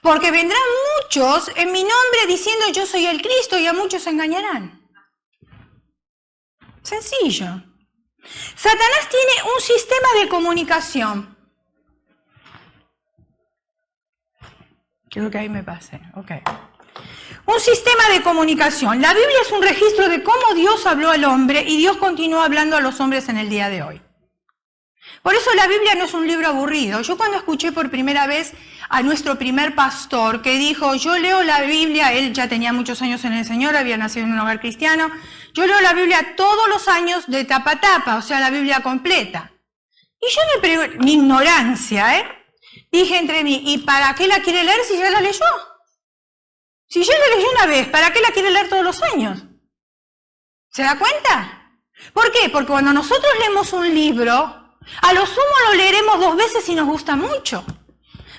[SPEAKER 1] Porque vendrán muchos en mi nombre diciendo yo soy el Cristo y a muchos se engañarán. Sencillo. Satanás tiene un sistema de comunicación. Creo que ahí me pasé. Ok. Un sistema de comunicación. La Biblia es un registro de cómo Dios habló al hombre y Dios continúa hablando a los hombres en el día de hoy. Por eso la Biblia no es un libro aburrido. Yo cuando escuché por primera vez a nuestro primer pastor que dijo, yo leo la Biblia, él ya tenía muchos años en el Señor, había nacido en un hogar cristiano, yo leo la Biblia todos los años de tapa a tapa, o sea, la Biblia completa. Y yo me pregunté, mi ignorancia, dije entre mí, ¿y para qué la quiere leer si ya la leyó? Si ya la leyó una vez, ¿para qué la quiere leer todos los años? ¿Se da cuenta? ¿Por qué? Porque cuando nosotros leemos un libro, a lo sumo lo leeremos 2 veces si nos gusta mucho.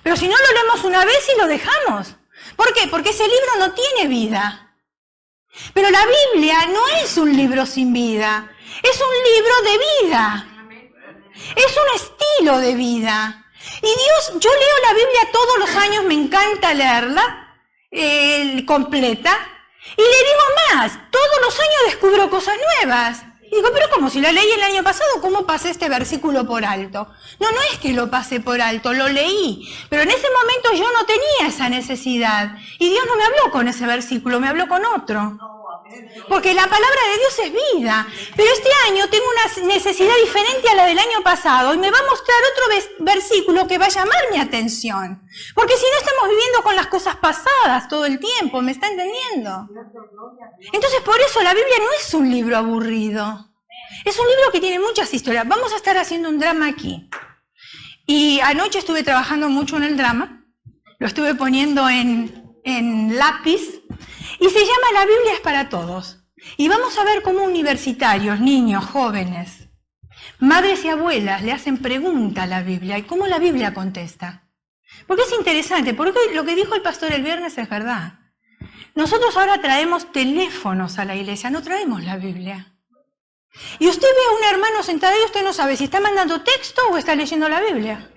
[SPEAKER 1] Pero si no lo leemos una vez y lo dejamos. ¿Por qué? Porque ese libro no tiene vida. Pero la Biblia no es un libro sin vida. Es un libro de vida. Es un estilo de vida. Y Dios, yo leo la Biblia todos los años, me encanta leerla, completa. Y le digo más, todos los años descubro cosas nuevas. Y digo, pero ¿cómo? Si la leí el año pasado, ¿cómo pasé este versículo por alto? No es que lo pasé por alto, lo leí. Pero en ese momento yo no tenía esa necesidad. Y Dios no me habló con ese versículo, me habló con otro. Porque la palabra de Dios es vida. Pero este año tengo una necesidad diferente a la del año pasado y me va a mostrar otro versículo que va a llamar mi atención. Porque si no estamos viviendo con las cosas pasadas todo el tiempo, ¿me está entendiendo? Entonces por eso la Biblia no es un libro aburrido. Es un libro que tiene muchas historias. Vamos a estar haciendo un drama aquí. Y anoche estuve trabajando mucho en el drama, lo estuve poniendo en lápiz, y se llama La Biblia es para todos. Y vamos a ver cómo universitarios, niños, jóvenes, madres y abuelas le hacen pregunta a la Biblia y cómo la Biblia contesta. Porque es interesante, porque lo que dijo el pastor el viernes es verdad. Nosotros ahora traemos teléfonos a la iglesia, no traemos la Biblia. Y usted ve a un hermano sentado y usted no sabe si está mandando texto o está leyendo la Biblia.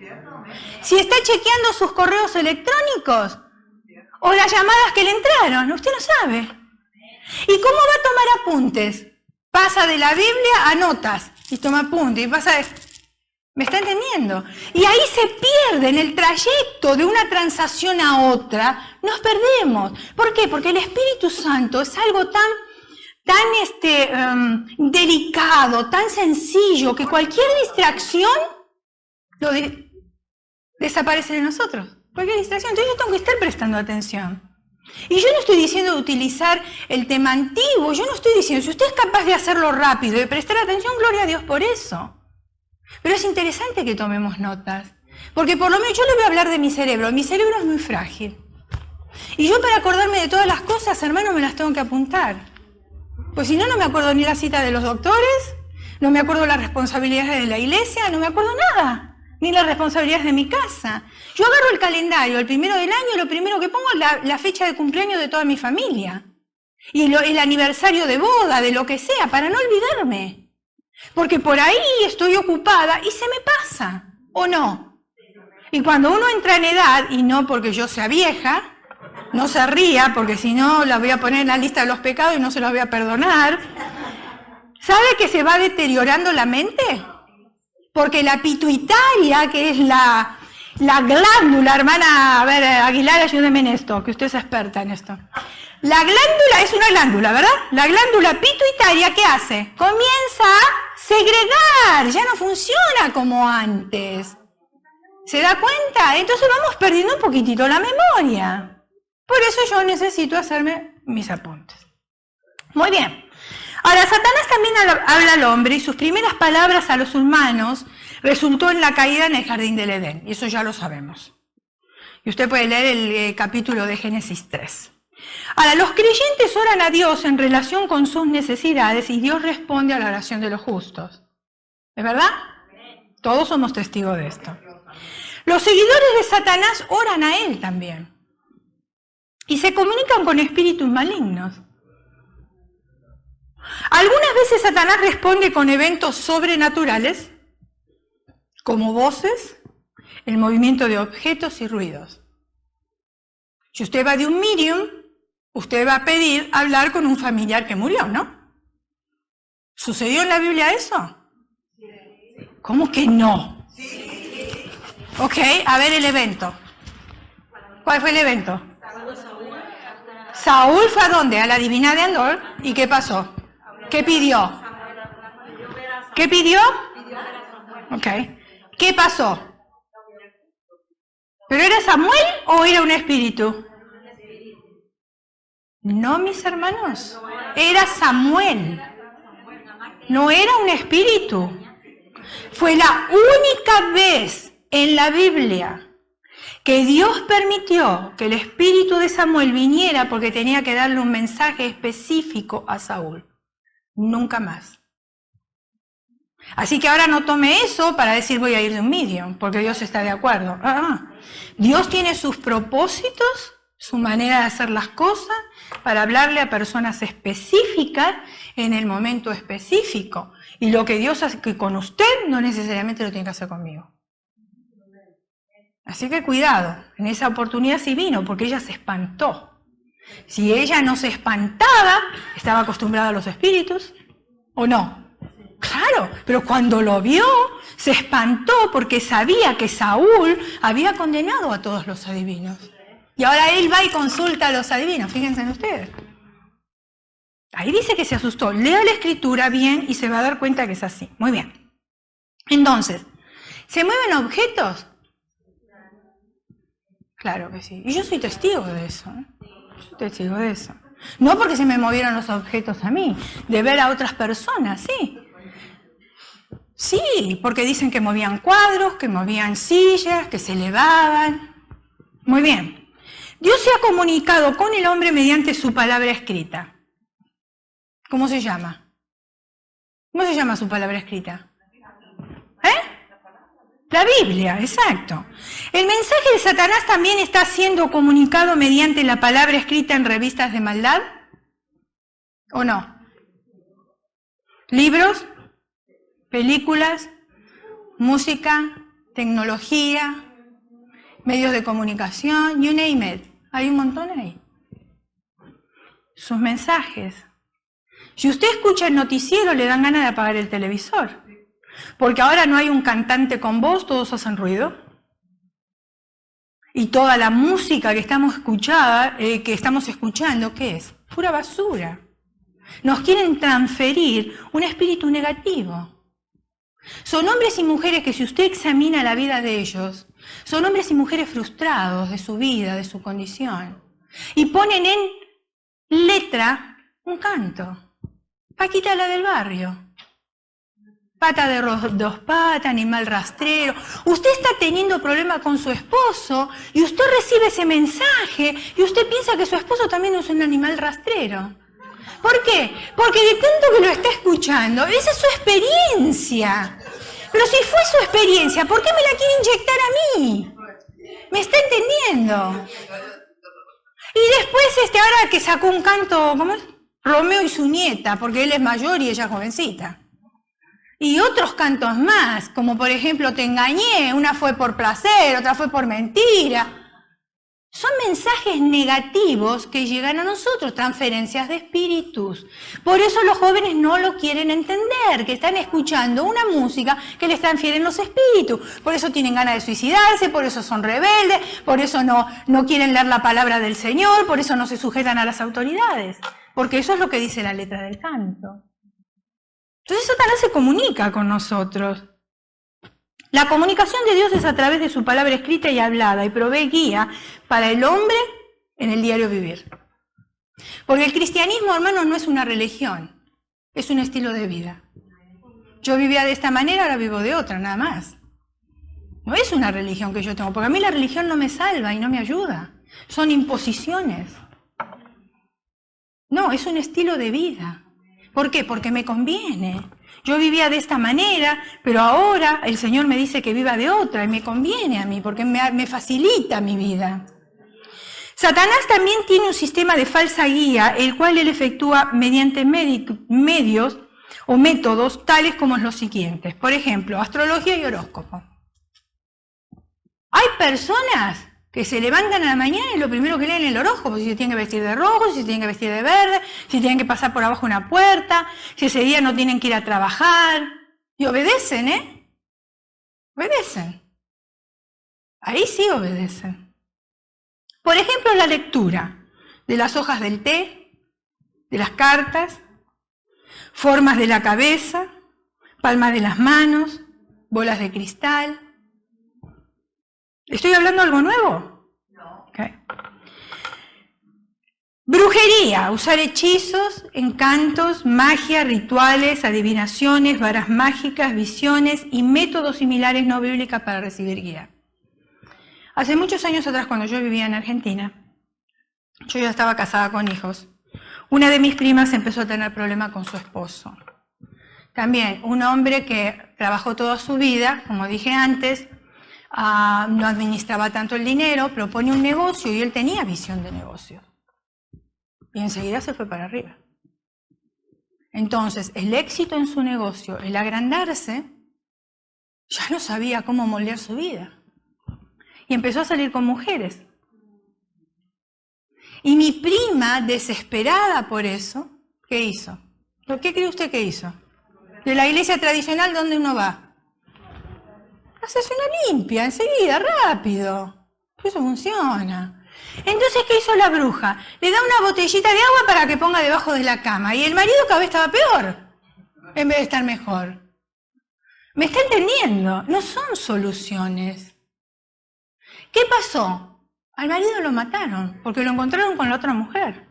[SPEAKER 1] Si está chequeando sus correos electrónicos o las llamadas que le entraron, usted no sabe. ¿Y cómo va a tomar apuntes? Pasa de la Biblia a notas y toma apuntes y pasa de... ¿Me está entendiendo? Y ahí se pierde en el trayecto de una transacción a otra, nos perdemos. ¿Por qué? Porque el Espíritu Santo es algo tan delicado, tan sencillo, que cualquier distracción desaparece de nosotros. Cualquier distracción. Entonces yo tengo que estar prestando atención. Y yo no estoy diciendo de utilizar el tema antiguo, yo no estoy diciendo, si usted es capaz de hacerlo rápido y de prestar atención, gloria a Dios por eso. Pero es interesante que tomemos notas, porque por lo menos yo le voy a hablar de mi cerebro es muy frágil. Y yo para acordarme de todas las cosas, hermano, me las tengo que apuntar. Pues si no, no me acuerdo ni la cita de los doctores, no me acuerdo las responsabilidades de la iglesia, no me acuerdo nada, ni las responsabilidades de mi casa. Yo agarro el calendario, el 1 del año, lo primero que pongo es la fecha de cumpleaños de toda mi familia. Y el aniversario de boda, de lo que sea, para no olvidarme. Porque por ahí estoy ocupada y se me pasa, ¿o no? Y cuando uno entra en edad, y no porque yo sea vieja, no se ría, porque si no la voy a poner en la lista de los pecados y no se los voy a perdonar, ¿sabe que se va deteriorando la mente? Porque la pituitaria, que es la glándula, hermana, a ver, Aguilar, ayúdeme en esto, que usted es experta en esto. La glándula es una glándula, ¿verdad? La glándula pituitaria, ¿qué hace? Comienza a segregar, ya no funciona como antes. ¿Se da cuenta? Entonces vamos perdiendo un poquitito la memoria. Por eso yo necesito hacerme mis apuntes. Muy bien. Ahora, Satanás también habla al hombre y sus primeras palabras a los humanos resultó en la caída en el jardín del Edén. Y eso ya lo sabemos. Y usted puede leer el capítulo de Génesis 3. Ahora, los creyentes oran a Dios en relación con sus necesidades y Dios responde a la oración de los justos. ¿Es verdad? Todos somos testigos de esto. Los seguidores de Satanás oran a él también. Y se comunican con espíritus malignos. Algunas veces Satanás responde con eventos sobrenaturales, como voces, el movimiento de objetos y ruidos. Si usted va de un medium, usted va a pedir hablar con un familiar que murió, ¿no? ¿Sucedió en la Biblia eso? ¿Cómo que no? Ok, a ver el evento. ¿Cuál fue el evento? Saúl fue a dónde? A la divina de Endor. ¿Y qué pasó? ¿Qué pidió? ¿Qué pidió? Ok. ¿Qué pasó? ¿Pero era Samuel o era un espíritu? No, mis hermanos. Era Samuel. No era un espíritu. Fue la única vez en la Biblia que Dios permitió que el espíritu de Samuel viniera porque tenía que darle un mensaje específico a Saúl. Nunca más. Así que ahora no tome eso para decir voy a ir de un medium, porque Dios está de acuerdo. Dios tiene sus propósitos, su manera de hacer las cosas, para hablarle a personas específicas en el momento específico. Y lo que Dios hace con usted no necesariamente lo tiene que hacer conmigo. Así que cuidado, en esa oportunidad sí vino, porque ella se espantó. Si ella no se espantaba, ¿estaba acostumbrada a los espíritus o no? Claro, pero cuando lo vio, se espantó porque sabía que Saúl había condenado a todos los adivinos. Y ahora él va y consulta a los adivinos, fíjense en ustedes. Ahí dice que se asustó. Lea la escritura bien y se va a dar cuenta que es así. Muy bien. Entonces, ¿se mueven objetos? Claro que sí. Y yo soy testigo de eso. Soy testigo de eso. No porque se me movieron los objetos a mí, de ver a otras personas, sí. Sí, porque dicen que movían cuadros, que movían sillas, que se elevaban. Muy bien. Dios se ha comunicado con el hombre mediante su palabra escrita. ¿Cómo se llama? ¿Cómo se llama su palabra escrita? La Biblia, exacto. El mensaje de Satanás también está siendo comunicado mediante la palabra escrita en revistas de maldad, ¿o no? Libros, películas, música, tecnología, medios de comunicación, you name it. Hay un montón ahí. Sus mensajes. Si usted escucha el noticiero, le dan ganas de apagar el televisor. Porque ahora no hay un cantante con voz, todos hacen ruido. Y toda la música que estamos escuchando, ¿qué es? Pura basura. Nos quieren transferir un espíritu negativo. Son hombres y mujeres que, si usted examina la vida de ellos, son hombres y mujeres frustrados de su vida, de su condición. Y ponen en letra un canto. Paquita, la del barrio. Pata de dos patas, animal rastrero. Usted está teniendo problema con su esposo y usted recibe ese mensaje y usted piensa que su esposo también es un animal rastrero. ¿Por qué? Porque de tanto que lo está escuchando, esa es su experiencia. Pero si fue su experiencia, ¿por qué me la quiere inyectar a mí? ¿Me está entendiendo? Y después, ahora que sacó un canto, ¿cómo es? Romeo y su nieta, porque él es mayor y ella jovencita. Y otros cantos más, como por ejemplo, te engañé, una fue por placer, otra fue por mentira. Son mensajes negativos que llegan a nosotros, transferencias de espíritus. Por eso los jóvenes no lo quieren entender, que están escuchando una música que les transfieren los espíritus. Por eso tienen ganas de suicidarse, por eso son rebeldes, por eso no quieren leer la palabra del Señor, por eso no se sujetan a las autoridades. Porque eso es lo que dice la letra del canto. Entonces Satanás se comunica con nosotros. La comunicación de Dios es a través de su palabra escrita y hablada y provee guía para el hombre en el diario vivir. Porque el cristianismo, hermanos, no es una religión, es un estilo de vida. Yo vivía de esta manera, ahora vivo de otra, nada más. No es una religión que yo tengo, porque a mí la religión no me salva y no me ayuda. Son imposiciones. No, es un estilo de vida. ¿Por qué? Porque me conviene. Yo vivía de esta manera, pero ahora el Señor me dice que viva de otra y me conviene a mí porque me facilita mi vida. Satanás también tiene un sistema de falsa guía, el cual él efectúa mediante medios o métodos tales como los siguientes. Por ejemplo, astrología y horóscopo. Hay personas que se levantan a la mañana y lo primero que leen es el horóscopo, si se tienen que vestir de rojo, si se tienen que vestir de verde, si tienen que pasar por abajo una puerta, si ese día no tienen que ir a trabajar. Y obedecen, ¿eh? Obedecen. Ahí sí obedecen. Por ejemplo, la lectura de las hojas del té, de las cartas, formas de la cabeza, palmas de las manos, bolas de cristal. ¿Estoy hablando algo nuevo? No. Okay. Brujería, usar hechizos, encantos, magia, rituales, adivinaciones, varas mágicas, visiones y métodos similares no bíblicas para recibir guía. Hace muchos años atrás, cuando yo vivía en Argentina, yo ya estaba casada con hijos. Una de mis primas empezó a tener problemas con su esposo. También un hombre que trabajó toda su vida, como dije antes, no administraba tanto el dinero, propone un negocio y él tenía visión de negocio. Y enseguida se fue para arriba. Entonces, el éxito en su negocio, el agrandarse, ya no sabía cómo moldear su vida. Y empezó a salir con mujeres. Y mi prima, desesperada por eso, ¿qué hizo? ¿Qué cree usted que hizo? De la iglesia tradicional, ¿dónde uno va? Haces una limpia, enseguida, rápido. Eso funciona. Entonces, ¿qué hizo la bruja? Le da una botellita de agua para que ponga debajo de la cama. Y el marido cada vez estaba peor, en vez de estar mejor. ¿Me está entendiendo? No son soluciones. ¿Qué pasó? Al marido lo mataron, porque lo encontraron con la otra mujer.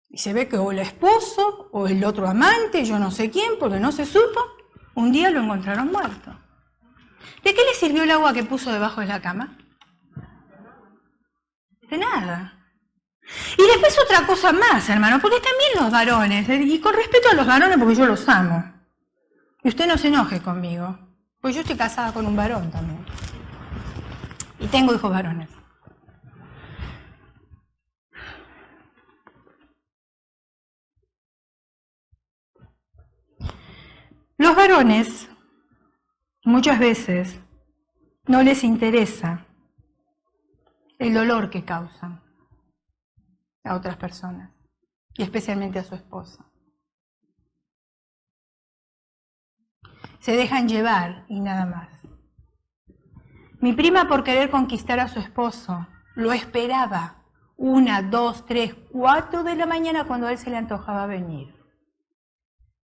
[SPEAKER 1] Y se ve que o el esposo o el otro amante, yo no sé quién, porque no se supo, un día lo encontraron muerto. ¿De qué le sirvió el agua que puso debajo de la cama? De nada. Y después otra cosa más, hermano, porque también los varones, y con respeto a los varones porque yo los amo, y usted no se enoje conmigo, pues yo estoy casada con un varón también, y tengo hijos varones. Los varones muchas veces no les interesa el dolor que causan a otras personas, y especialmente a su esposa. Se dejan llevar y nada más. Mi prima, por querer conquistar a su esposo, lo esperaba 1, 2, 3, 4 de la mañana cuando a él se le antojaba venir.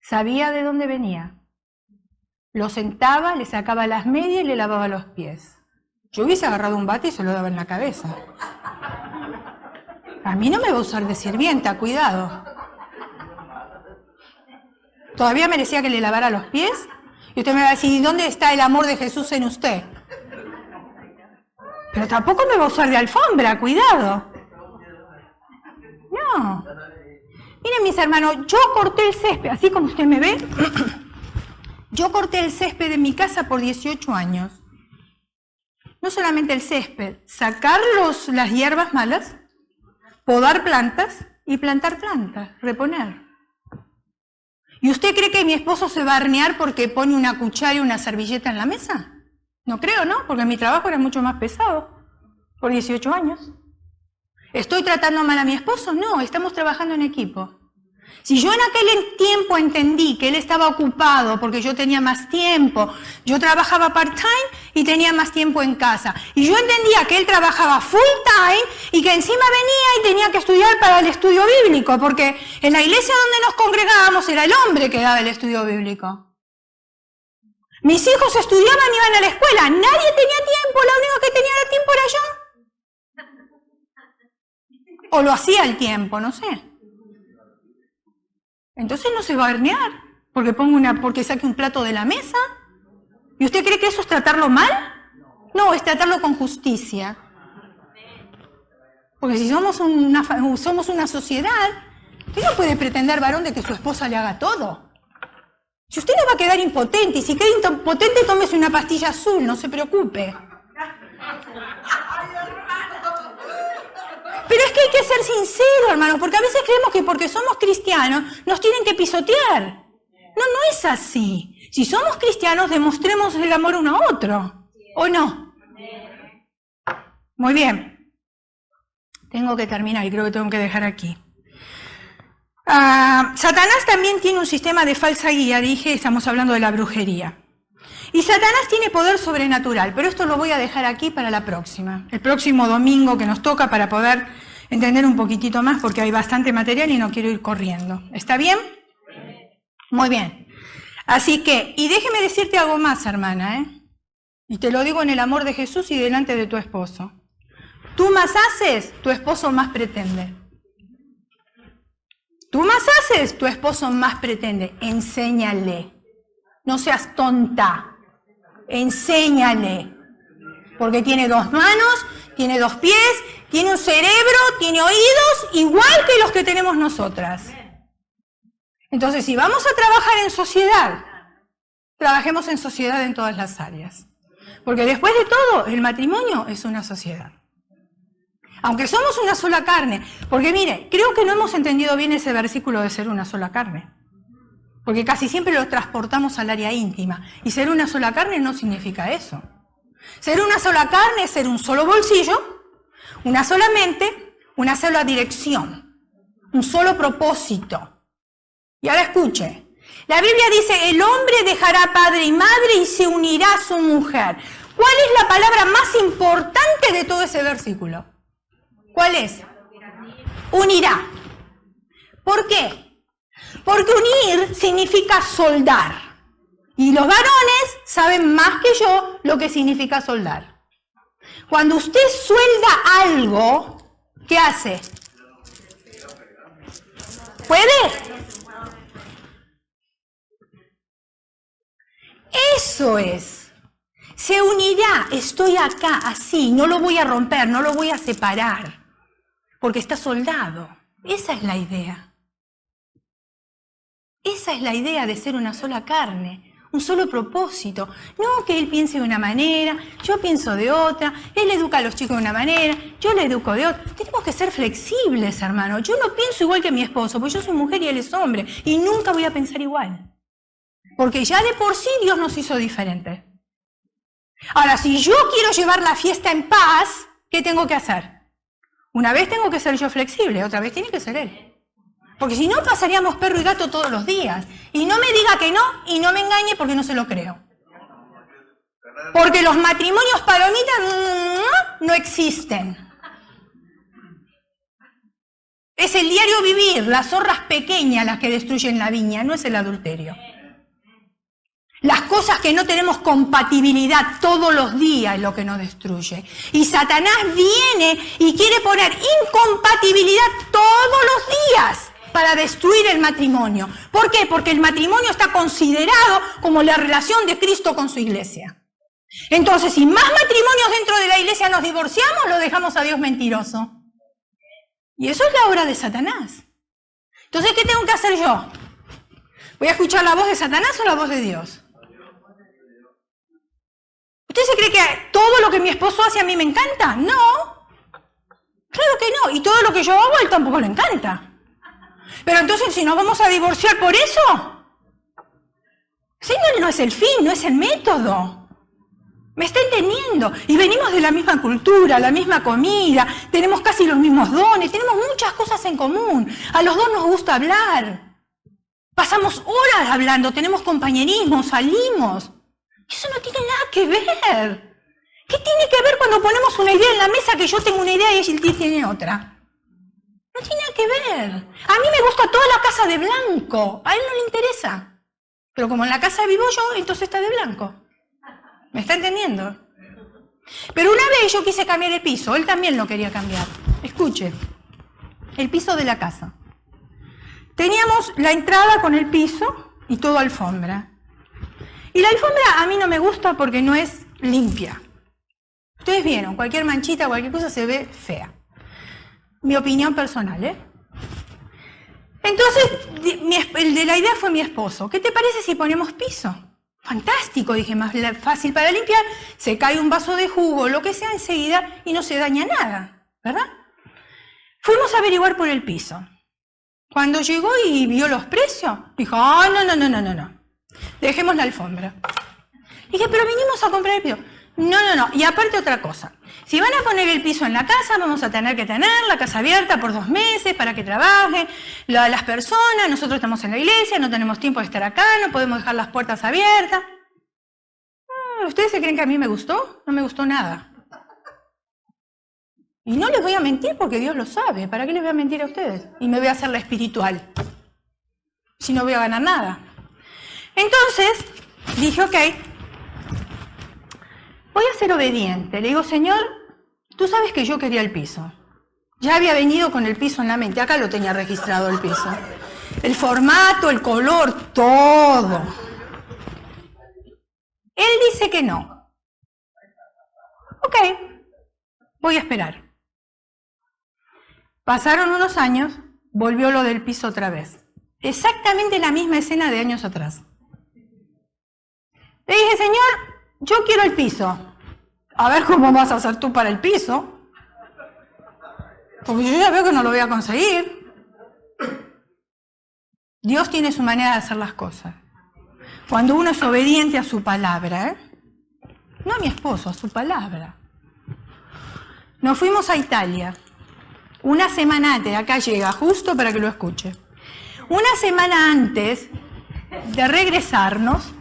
[SPEAKER 1] Sabía de dónde venía. Lo sentaba, le sacaba las medias y le lavaba los pies. Yo hubiese agarrado un bate y se lo daba en la cabeza. A mí no me va a usar de sirvienta, cuidado. Todavía merecía que le lavara los pies. Y usted me va a decir, ¿y dónde está el amor de Jesús en usted? Pero tampoco me va a usar de alfombra, cuidado. No. Miren, mis hermanos, yo corté el césped, así como usted me ve. Yo corté el césped de mi casa por 18 años. No solamente el césped, sacar las hierbas malas, podar plantas y plantar plantas, reponer. ¿Y usted cree que mi esposo se va a hornear porque pone una cuchara y una servilleta en la mesa? No creo, ¿no? Porque mi trabajo era mucho más pesado, por 18 años. ¿Estoy tratando mal a mi esposo? No, estamos trabajando en equipo. Si yo en aquel tiempo entendí que él estaba ocupado porque yo tenía más tiempo, yo trabajaba part-time y tenía más tiempo en casa, y yo entendía que él trabajaba full-time y que encima venía y tenía que estudiar para el estudio bíblico, porque en la iglesia donde nos congregábamos era el hombre que daba el estudio bíblico. Mis hijos estudiaban y iban a la escuela, nadie tenía tiempo, lo único que tenía tiempo era yo. O lo hacía el tiempo, no sé. Entonces no se va a hornear, porque saque un plato de la mesa. ¿Y usted cree que eso es tratarlo mal? No, es tratarlo con justicia. Porque si somos una sociedad, usted no puede pretender, varón, de que su esposa le haga todo. Si usted no va a quedar impotente, y si queda impotente, tómese una pastilla azul, no se preocupe. Pero es que hay que ser sincero, hermanos, porque a veces creemos que porque somos cristianos nos tienen que pisotear. No, no es así. Si somos cristianos, demostremos el amor uno a otro, ¿o no? Muy bien. Tengo que terminar y creo que tengo que dejar aquí. Satanás también tiene un sistema de falsa guía, dije, estamos hablando de la brujería. Y Satanás tiene poder sobrenatural, pero esto lo voy a dejar aquí para la próxima. El próximo domingo que nos toca para poder entender un poquitito más, porque hay bastante material y no quiero ir corriendo. ¿Está bien? Muy bien. Así que, y déjeme decirte algo más, hermana, y te lo digo en el amor de Jesús y delante de tu esposo. Tú más haces, tu esposo más pretende. Tú más haces, tu esposo más pretende. Enséñale. No seas tonta. Enséñale, porque tiene 2 manos, tiene 2 pies, tiene un cerebro, tiene oídos, igual que los que tenemos nosotras. Entonces, si vamos a trabajar en sociedad, trabajemos en sociedad en todas las áreas. Porque después de todo, el matrimonio es una sociedad. Aunque somos una sola carne, porque mire, creo que no hemos entendido bien ese versículo de ser una sola carne. Porque casi siempre lo transportamos al área íntima. Y ser una sola carne no significa eso. Ser una sola carne es ser un solo bolsillo, una sola mente, una sola dirección, un solo propósito. Y ahora escuche. La Biblia dice, el hombre dejará padre y madre y se unirá a su mujer. ¿Cuál es la palabra más importante de todo ese versículo? ¿Cuál es? Unirá. ¿Por qué? Porque unir significa soldar. Y los varones saben más que yo lo que significa soldar. Cuando usted suelda algo, ¿qué hace? Eso es. Se unirá, estoy acá, así, no lo voy a romper, no lo voy a separar, porque está soldado. Esa es la idea. Esa es la idea de ser una sola carne, un solo propósito. No que él piense de una manera, yo pienso de otra, él educa a los chicos de una manera, yo le educo de otra. Tenemos que ser flexibles, hermano. Yo no pienso igual que mi esposo, porque yo soy mujer y él es hombre, y nunca voy a pensar igual. Porque ya de por sí Dios nos hizo diferentes. Ahora, si yo quiero llevar la fiesta en paz, ¿qué tengo que hacer? Una vez tengo que ser yo flexible, otra vez tiene que ser él. Porque si no, pasaríamos perro y gato todos los días. Y no me diga que no, y no me engañe porque no se lo creo. Porque los matrimonios palomitas no existen. Es el diario vivir, las zorras pequeñas las que destruyen la viña, no es el adulterio. Las cosas que no tenemos compatibilidad todos los días es lo que nos destruye. Y Satanás viene y quiere poner incompatibilidad todos los días para destruir el matrimonio. ¿Por qué? Porque el matrimonio está considerado como la relación de Cristo con su iglesia. Entonces, si más matrimonios dentro de la iglesia nos divorciamos, lo dejamos a Dios mentiroso. Y eso es la obra de Satanás. Entonces, ¿qué tengo que hacer yo? ¿Voy a escuchar la voz de Satanás o la voz de Dios? ¿Usted se cree que todo lo que mi esposo hace a mí me encanta? No. Claro que no. Y todo lo que yo hago a él tampoco le encanta. Pero entonces, si nos vamos a divorciar por eso, si no es el fin, no es el método. ¿Me está entendiendo? Y venimos de la misma cultura, la misma comida, tenemos casi los mismos dones, tenemos muchas cosas en común. A los dos nos gusta hablar. Pasamos horas hablando, tenemos compañerismo, salimos. Eso no tiene nada que ver. ¿Qué tiene que ver cuando ponemos una idea en la mesa que yo tengo una idea y él tiene otra? No tiene nada que ver. A mí me gusta toda la casa de blanco. A él no le interesa. Pero como en la casa vivo yo, entonces está de blanco. ¿Me está entendiendo? Pero una vez yo quise cambiar el piso. Él también lo quería cambiar. Escuche. El piso de la casa. Teníamos la entrada con el piso y todo alfombra. Y la alfombra a mí no me gusta porque no es limpia. Ustedes vieron, cualquier manchita, cualquier cosa se ve fea. Mi opinión personal, ¿eh? Entonces, el de la idea fue mi esposo. ¿Qué te parece si ponemos piso? Fantástico, dije, más fácil para limpiar. Se cae un vaso de jugo, lo que sea enseguida y no se daña nada, ¿verdad? Fuimos a averiguar por el piso. Cuando llegó y vio los precios, dijo, no. Dejemos la alfombra. Dije, pero vinimos a comprar el piso. No. Y aparte otra cosa. Si van a poner el piso en la casa, vamos a tener que tener la casa abierta por 2 meses para que trabajen las personas. Nosotros estamos en la iglesia, no tenemos tiempo de estar acá, no podemos dejar las puertas abiertas. ¿Ustedes se creen que a mí me gustó? No me gustó nada. Y no les voy a mentir porque Dios lo sabe. ¿Para qué les voy a mentir a ustedes? Y me voy a hacer la espiritual. Si no voy a ganar nada. Entonces, dije, ok, voy a ser obediente. Le digo, Señor, tú sabes que yo quería el piso. Ya había venido con el piso en la mente. Acá lo tenía registrado el piso. El formato, el color, todo. Él dice que no. Ok, voy a esperar. Pasaron unos años, volvió lo del piso otra vez. Exactamente la misma escena de años atrás. Le dije, Señor, yo quiero el piso. A ver cómo vas a hacer tú para el piso. Porque yo ya veo que no lo voy a conseguir. Dios tiene su manera de hacer las cosas. Cuando uno es obediente a su palabra, no a mi esposo, a su palabra. Nos fuimos a Italia. Una semana antes, acá llega, justo para que lo escuche. Una semana antes de regresarnos,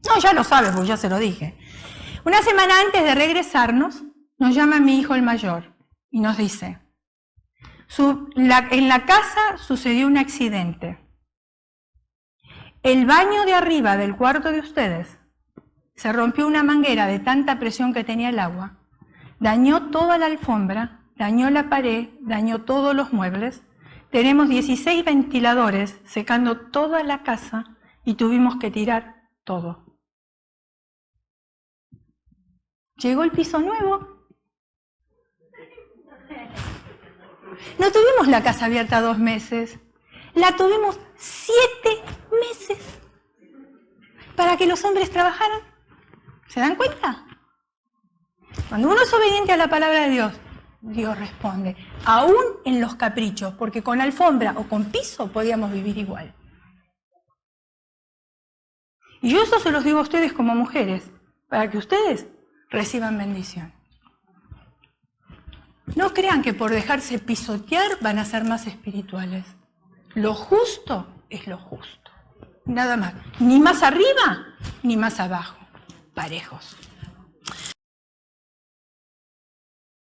[SPEAKER 1] no, ya lo sabe, porque ya se lo dije. Una semana antes de regresarnos, nos llama mi hijo el mayor y nos dice, en la casa sucedió un accidente. El baño de arriba del cuarto de ustedes se rompió una manguera de tanta presión que tenía el agua, dañó toda la alfombra, dañó la pared, dañó todos los muebles. Tenemos 16 ventiladores secando toda la casa y tuvimos que tirar todo. Llegó el piso nuevo. No tuvimos la casa abierta 2 meses, la tuvimos 7 meses para que los hombres trabajaran. ¿Se dan cuenta? Cuando uno es obediente a la palabra de Dios, Dios responde, aún en los caprichos, porque con alfombra o con piso podíamos vivir igual. Y yo eso se los digo a ustedes como mujeres, para que ustedes reciban bendición. No crean que por dejarse pisotear van a ser más espirituales. Lo justo es lo justo. Nada más. Ni más arriba, ni más abajo. Parejos.